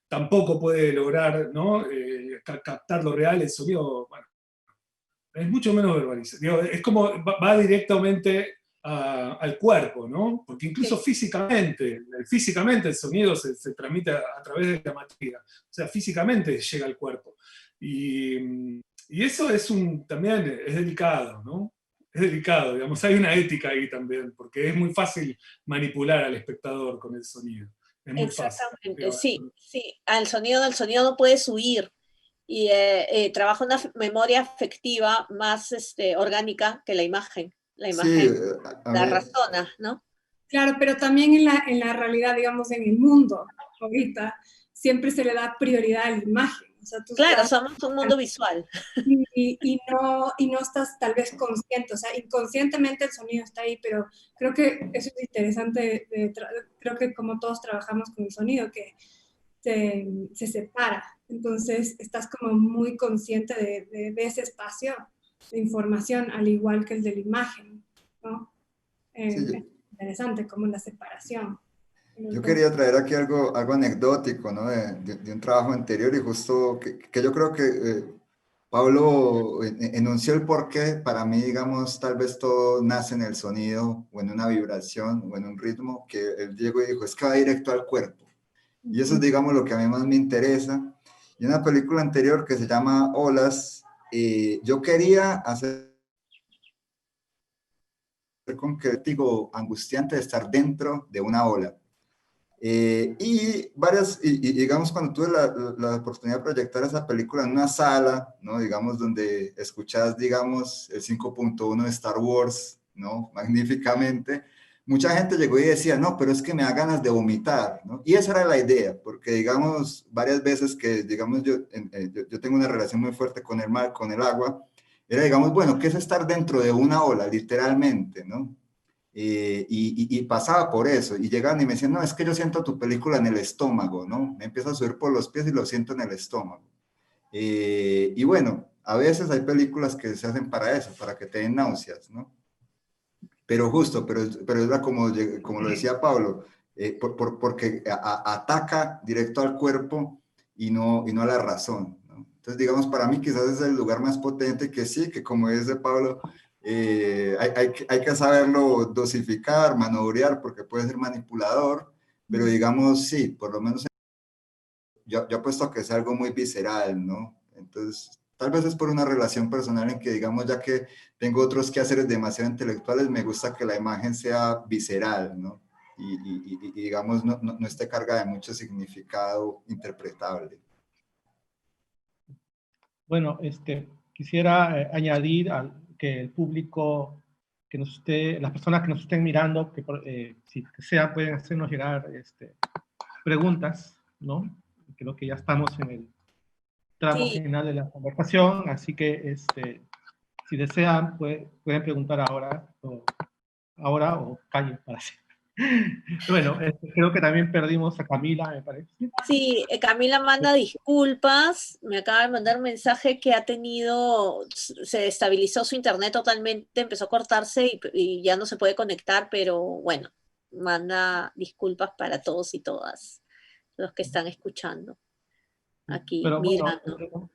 Speaker 3: tampoco puede lograr, ¿no? Captar lo real, el sonido, bueno, es mucho menos verbalizado. Digo, es como va directamente al cuerpo, ¿no? Porque incluso
Speaker 2: Sí.
Speaker 3: físicamente el sonido se transmite a través de la materia. O sea, físicamente llega al cuerpo. Y eso también es delicado, ¿no? Es delicado, digamos, hay una ética ahí también, porque es muy fácil manipular al espectador con el sonido. Es muy fácil.
Speaker 2: Exactamente,
Speaker 3: Digo,
Speaker 2: sí, sí. Del sonido no puedes huir y trabaja una memoria afectiva más orgánica que la imagen. La
Speaker 4: Sí,
Speaker 2: imagen
Speaker 4: a
Speaker 2: la
Speaker 4: mí,
Speaker 2: razona, ¿no?
Speaker 5: Claro, pero también en la realidad, digamos, en el mundo, ahorita, siempre se le da prioridad a la imagen. O sea, tú
Speaker 2: Claro,
Speaker 5: estás
Speaker 2: somos un mundo visual.
Speaker 5: y no estás tal vez consciente, o sea, inconscientemente el sonido está ahí, pero creo que eso es interesante, creo que como todos trabajamos con el sonido, que se separa, entonces estás como muy consciente de ese espacio de información, al igual que el de la imagen, ¿no?
Speaker 4: sí,
Speaker 5: Eh, interesante, como la separación.
Speaker 4: Yo quería traer aquí algo anecdótico, ¿no? De un trabajo anterior y justo que yo creo que Pablo enunció el porqué. Para mí, digamos, tal vez todo nace en el sonido o en una vibración o en un ritmo que él llegó y dijo, es que va directo al cuerpo. Y eso es, digamos, lo que a mí más me interesa. Y una película anterior que se llama Olas, yo quería hacer con que digo angustiante de estar dentro de una ola. Y digamos, cuando tuve la oportunidad de proyectar esa película en una sala, ¿no? Digamos, donde escuchas, digamos, el 5.1 de Star Wars, ¿no? Magníficamente, mucha gente llegó y decía, no, pero es que me da ganas de vomitar, ¿no? Y esa era la idea, porque, digamos, varias veces que, digamos, yo tengo una relación muy fuerte con el mar, con el agua, era, digamos, bueno, ¿qué es estar dentro de una ola, literalmente, ¿no? Y pasaba por eso, y llegaban y me decían, no, es que yo siento tu película en el estómago, ¿no? Me empieza a subir por los pies y lo siento en el estómago. Y bueno, a veces hay películas que se hacen para eso, para que te den náuseas, ¿no? Pero justo, pero es como lo decía Pablo, porque ataca directo al cuerpo y no a la razón, ¿no? Entonces, digamos, para mí quizás es el lugar más potente que sí, que como dice Pablo, hay que saberlo dosificar, manobrear, porque puede ser manipulador, pero digamos, sí, por lo menos yo apuesto a que es algo muy visceral, ¿no? Entonces, tal vez es por una relación personal en que, digamos, ya que tengo otros quehaceres demasiado intelectuales, me gusta que la imagen sea visceral, ¿no? Y digamos, no esté cargada de mucho significado interpretable.
Speaker 1: Bueno, quisiera añadir que el público que nos esté, las personas que nos estén mirando, si sea, pueden hacernos llegar preguntas, ¿no? Creo que ya estamos en el tramo final de la conversación, así que si desean pueden preguntar ahora o callen para siempre. Bueno, creo que también perdimos a Camila, me parece.
Speaker 2: Sí, Camila manda disculpas, me acaba de mandar un mensaje que se estabilizó su internet totalmente, empezó a cortarse y ya no se puede conectar, pero bueno, manda disculpas para todos y todas los que están escuchando aquí,
Speaker 1: Pero
Speaker 2: mirando.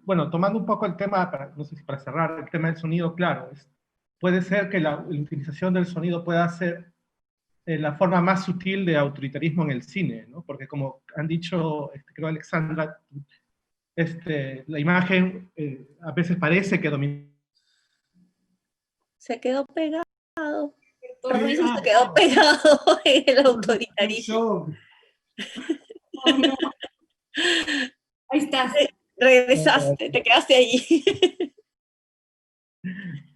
Speaker 1: bueno, tomando un poco el tema, no sé si para cerrar, el tema del sonido, claro, puede ser que la utilización del sonido pueda ser la forma más sutil de autoritarismo en el cine, ¿no? Porque como han dicho, creo Alexandra, la imagen a veces parece que domina.
Speaker 2: Se quedó pegado. Permiso, se quedó pegado en el autoritarismo.
Speaker 5: Oh, no. Ahí estás.
Speaker 2: Regresaste, te quedaste allí.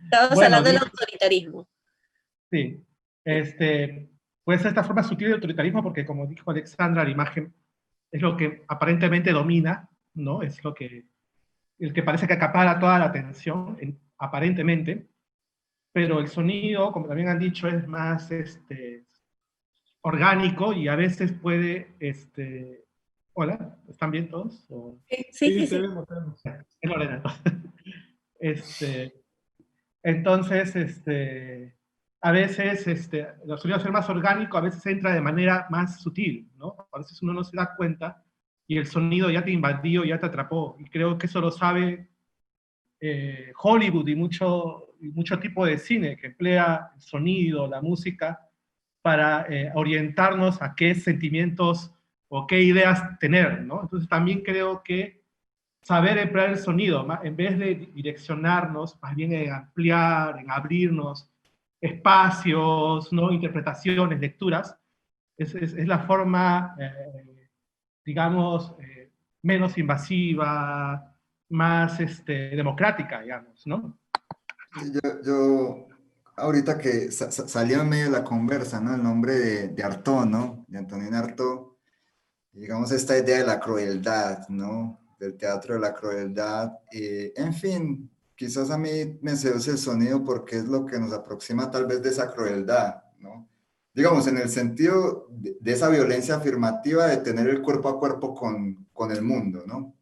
Speaker 2: Estábamos hablando del autoritarismo.
Speaker 1: Sí, puede ser esta forma sutil de autoritarismo porque, como dijo Alexandra, la imagen es lo que aparentemente domina, ¿no? Es el que parece que acapara toda la atención, aparentemente, pero el sonido, como también han dicho, es más orgánico y a veces puede, ¿hola? ¿Están bien todos? ¿O?
Speaker 2: Sí.
Speaker 1: Es Lorena. Entonces, a veces los sonidos ser más orgánico, a veces entra de manera más sutil, ¿no? A veces uno no se da cuenta y el sonido ya te invadió, ya te atrapó. Y creo que eso lo sabe Hollywood y mucho tipo de cine que emplea el sonido, la música, para orientarnos a qué sentimientos o qué ideas tener, ¿no? Entonces también creo que saber emplear el sonido, en vez de direccionarnos, más bien en ampliar, en abrirnos espacios, ¿no? Interpretaciones, lecturas, es la forma, digamos, menos invasiva, más democrática, digamos, ¿no?
Speaker 4: Yo ahorita que salió en medio de la conversa, ¿no? El nombre de Artaud, ¿no? De Antonin Artaud, digamos esta idea de la crueldad, ¿no? Del teatro de la crueldad. En fin, quizás a mí me seduce el sonido porque es lo que nos aproxima tal vez de esa crueldad, ¿no? Digamos, en el sentido de esa violencia afirmativa de tener el cuerpo a cuerpo con el mundo, ¿no?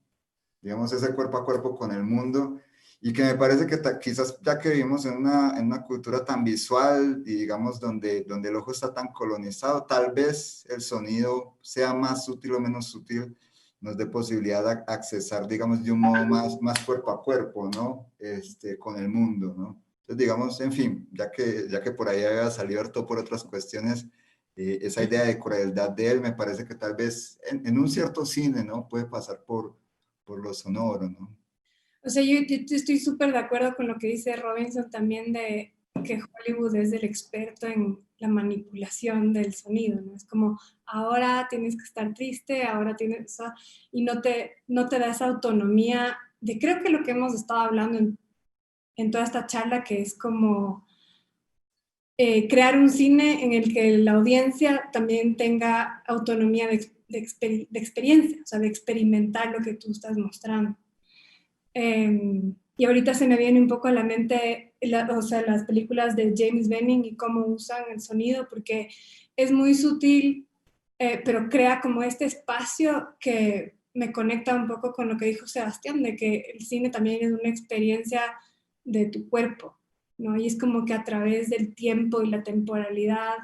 Speaker 4: Digamos, ese cuerpo a cuerpo con el mundo. Y que me parece que quizás ya que vivimos en una cultura tan visual y digamos donde el ojo está tan colonizado, tal vez el sonido sea más sutil o menos sutil, nos dé posibilidad de accesar, digamos, de un modo más cuerpo a cuerpo, ¿no? Con el mundo, ¿no? Entonces, digamos, en fin, ya que por ahí había salido harto por otras cuestiones, esa idea de crueldad de él me parece que tal vez en un cierto cine, ¿no? Puede pasar por lo sonoro, ¿no?
Speaker 5: O sea, yo estoy súper de acuerdo con lo que dice Robinson también de que Hollywood es el experto en la manipulación del sonido, ¿no? Es como, ahora tienes que estar triste, ahora tienes, o sea, y no te da esa autonomía de, creo que lo que hemos estado hablando en toda esta charla, que es como crear un cine en el que la audiencia también tenga autonomía de experiencia, o sea, de experimentar lo que tú estás mostrando. Y ahorita se me viene un poco a la mente, o sea, las películas de James Benning y cómo usan el sonido, porque es muy sutil, pero crea como este espacio que me conecta un poco con lo que dijo Sebastián, de que el cine también es una experiencia de tu cuerpo, ¿no? Y es como que a través del tiempo y la temporalidad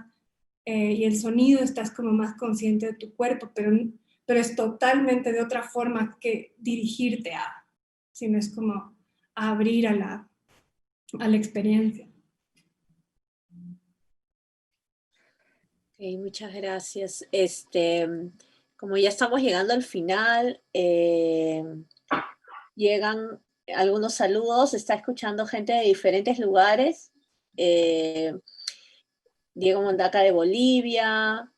Speaker 5: y el sonido estás como más consciente de tu cuerpo, pero es totalmente de otra forma que dirigirte a, sino es como abrir a la experiencia.
Speaker 2: Ok, muchas gracias. Como ya estamos llegando al final, llegan algunos saludos, está escuchando gente de diferentes lugares. Diego Mondaca de Bolivia,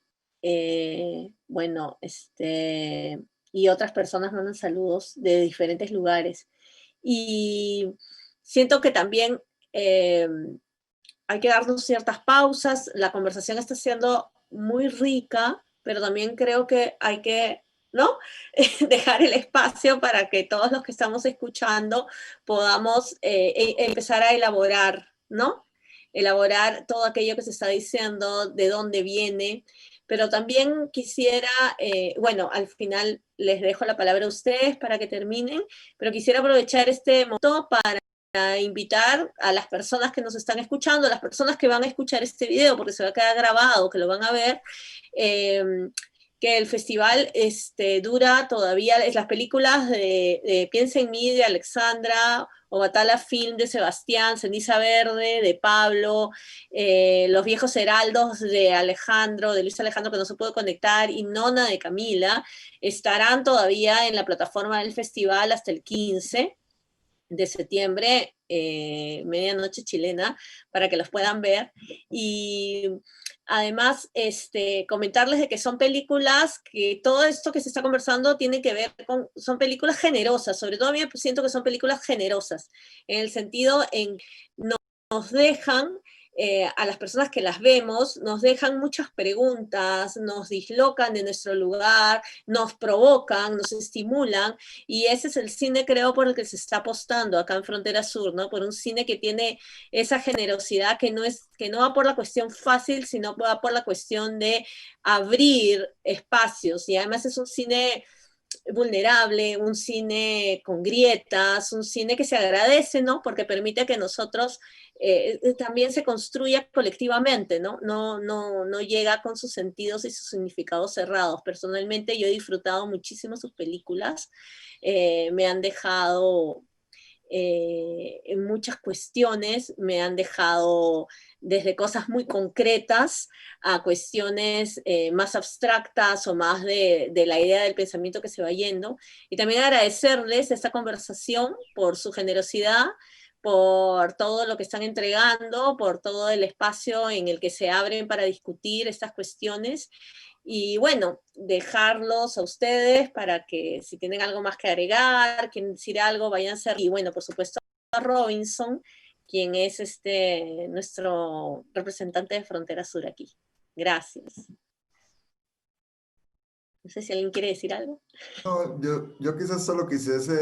Speaker 2: bueno, y otras personas mandan saludos de diferentes lugares. Y siento que también hay que darnos ciertas pausas, la conversación está siendo muy rica, pero también creo que hay que, ¿no? Dejar el espacio para que todos los que estamos escuchando podamos empezar a elaborar, ¿no? Elaborar todo aquello que se está diciendo, de dónde viene, pero también quisiera, bueno, al final les dejo la palabra a ustedes para que terminen, pero quisiera aprovechar este momento para invitar a las personas que nos están escuchando, a las personas que van a escuchar este video, porque se va a quedar grabado, que lo van a ver, que el festival dura todavía, es las películas de Piensa en mí, de Alexandra, Obatala Film, de Sebastián, Ceniza Verde, de Pablo, Los Viejos Heraldos, de Alejandro, de Luis Alejandro, que no se pudo conectar, y Nona, de Camila, estarán todavía en la plataforma del festival hasta el 15 de septiembre, medianoche chilena, para que los puedan ver. Y además, comentarles de que son películas que todo esto que se está conversando tiene que ver con, son películas generosas, sobre todo a mí siento que son películas generosas, en el sentido en nos dejan a las personas que las vemos, nos dejan muchas preguntas, nos dislocan de nuestro lugar, nos provocan, nos estimulan, y ese es el cine, creo, por el que se está apostando acá en Frontera Sur, ¿no? Por un cine que tiene esa generosidad que no va por la cuestión fácil, sino va por la cuestión de abrir espacios, y además es un cine vulnerable, un cine con grietas, un cine que se agradece, ¿no? Porque permite que nosotros también se construya colectivamente, ¿no? No llega con sus sentidos y sus significados cerrados. Personalmente yo he disfrutado muchísimo sus películas, me han dejado en muchas cuestiones, me han dejado desde cosas muy concretas a cuestiones más abstractas o más de la idea del pensamiento que se va yendo. Y también agradecerles esta conversación por su generosidad, por todo lo que están entregando, por todo el espacio en el que se abren para discutir estas cuestiones. Y bueno, dejarlos a ustedes para que si tienen algo más que agregar, quieren decir algo, vayan a hacer. Y bueno, por supuesto, a Robinson, quien es nuestro representante de Frontera Sur aquí. Gracias. No sé si alguien quiere decir algo.
Speaker 4: No, yo quizás solo quisiese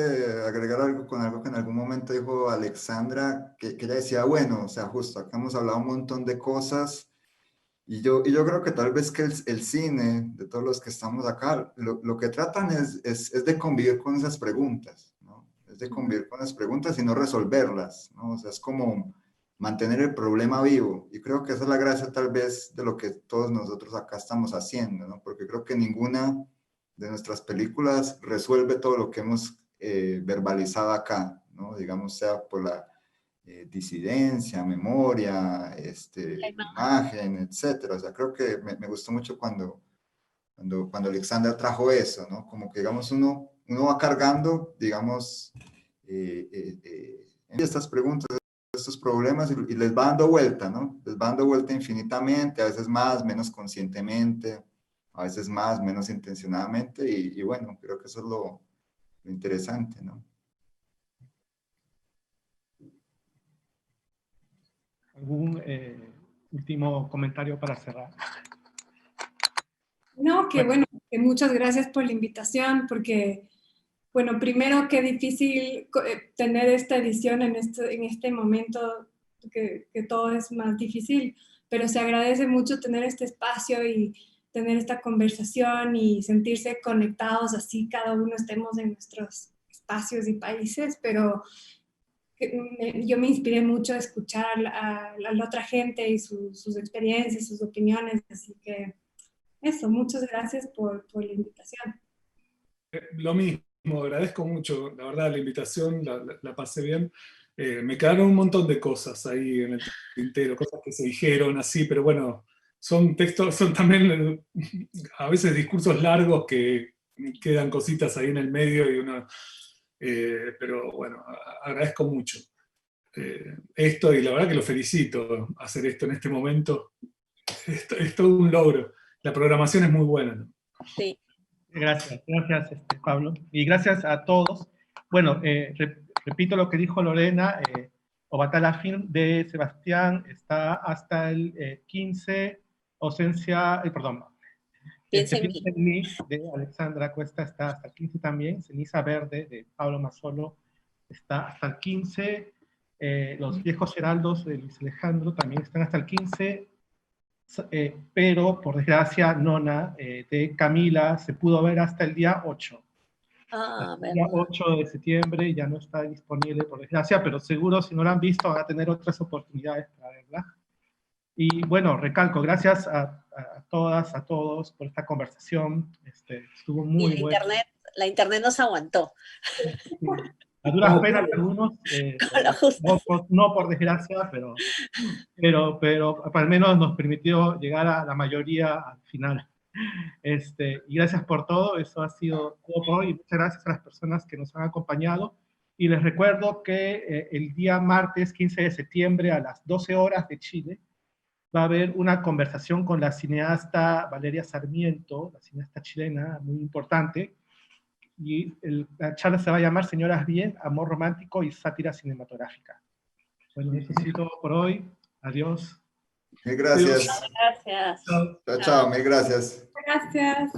Speaker 4: agregar algo con algo que en algún momento dijo Alexandra, que ella decía, bueno, o sea, justo acá hemos hablado un montón de cosas, y yo creo que tal vez que el cine, de todos los que estamos acá, lo que tratan es de convivir con esas preguntas, ¿no? Es de convivir con las preguntas y no resolverlas, ¿no? O sea, es como mantener el problema vivo. Y creo que esa es la gracia tal vez de lo que todos nosotros acá estamos haciendo, ¿no? Porque creo que ninguna de nuestras películas resuelve todo lo que hemos verbalizado acá, ¿no? Digamos, sea por la disidencia, memoria, imagen, etcétera. O sea, creo que me gustó mucho cuando Alexandra trajo eso, ¿no? Como que, digamos, uno va cargando, digamos, estas preguntas, estos problemas y les va dando vuelta, ¿no? Les va dando vuelta infinitamente, a veces más, menos conscientemente, a veces más, menos intencionadamente y bueno, creo que eso es lo interesante, ¿no?
Speaker 1: ¿Algún último comentario para cerrar?
Speaker 5: No, que bueno, que muchas gracias por la invitación, porque, bueno, primero qué difícil tener esta edición en este momento que todo es más difícil, pero se agradece mucho tener este espacio y tener esta conversación y sentirse conectados, así cada uno estemos en nuestros espacios y países, pero yo me inspiré mucho a escuchar a la otra gente y sus experiencias, sus opiniones, así que eso, muchas gracias por la invitación.
Speaker 3: Lo mismo, agradezco mucho, la verdad, la invitación, la pasé bien. Me quedaron un montón de cosas ahí en el tintero, cosas que se dijeron así, pero bueno, son textos, son también a veces discursos largos que quedan cositas ahí en el medio y uno, pero bueno, agradezco mucho esto y la verdad que lo felicito hacer esto en este momento. Es todo un logro. La programación es muy buena, ¿no?
Speaker 2: Sí.
Speaker 1: Gracias, Pablo. Y gracias a todos. Bueno, repito lo que dijo Lorena, Obatala Film de Sebastián está hasta el 15, perdón,
Speaker 2: Piensa en
Speaker 1: Piensa en mí de Alexandra Cuesta está hasta el 15 también, Ceniza Verde de Pablo Mazzolo está hasta el 15, Los Viejos Heraldos de Luis Alejandro también están hasta el 15, pero por desgracia Nona de Camila se pudo ver hasta el día 8. Hasta el día 8 de septiembre ya no está disponible por desgracia, pero seguro si no la han visto van a tener otras oportunidades para verla. Y bueno, recalco, gracias a todas, a todos por esta conversación. Estuvo muy bueno.
Speaker 2: La internet nos aguantó.
Speaker 1: Sí. A duras penas algunos, no por desgracia, pero al menos nos permitió llegar a la mayoría al final. Y gracias por todo, eso ha sido todo por hoy. Y muchas gracias a las personas que nos han acompañado. Y les recuerdo que el día martes 15 de septiembre a las 12 horas de Chile va a haber una conversación con la cineasta Valeria Sarmiento, la cineasta chilena, muy importante, y la charla se va a llamar Señoras Bien, Amor Romántico y Sátira Cinematográfica. Bueno, eso es todo por hoy. Adiós.
Speaker 4: Mil gracias.
Speaker 2: Gracias.
Speaker 4: Chao, chao, mil gracias.
Speaker 5: Gracias.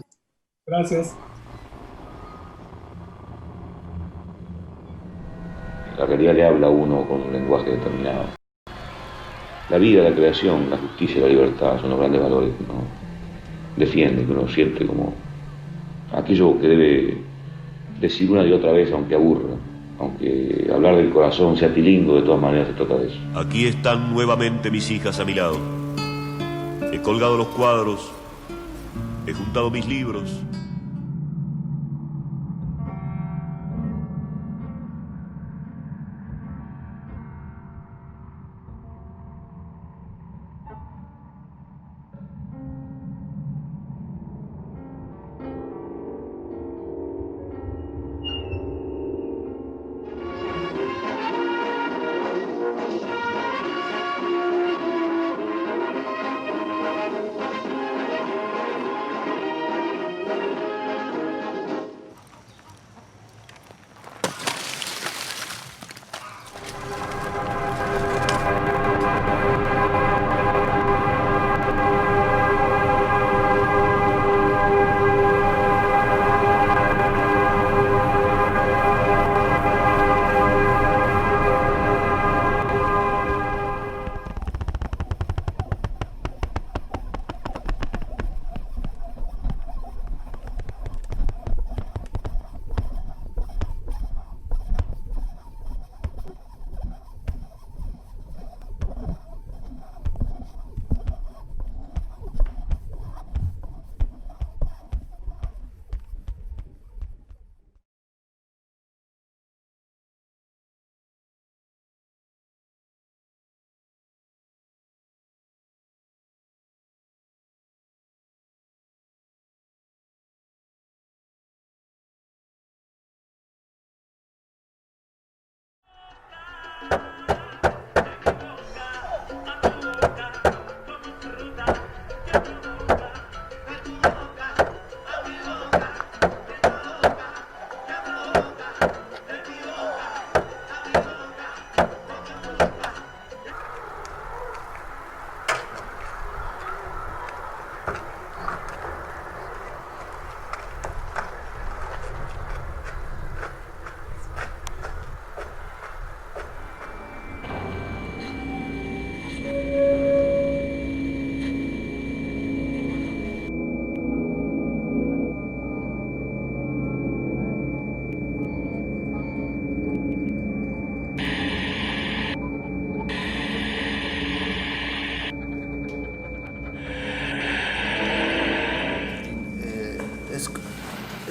Speaker 3: Gracias.
Speaker 7: La realidad le habla a uno con un lenguaje determinado. La vida, la creación, la justicia y la libertad son los grandes valores que uno defiende, que uno siente como aquello que debe decir una y otra vez, aunque aburra, aunque hablar del corazón sea tilingo, de todas maneras se trata de eso.
Speaker 8: Aquí están nuevamente mis hijas a mi lado. He colgado los cuadros, he juntado mis libros.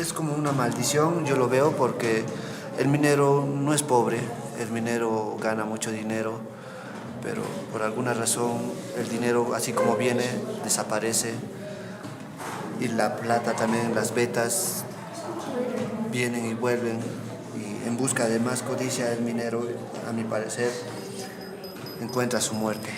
Speaker 9: Es como una maldición, yo lo veo, porque el minero no es pobre, el minero gana mucho dinero, pero por alguna razón el dinero, así como viene, desaparece, y la plata también, las vetas vienen y vuelven, y en busca de más codicia el minero, a mi parecer, encuentra su muerte.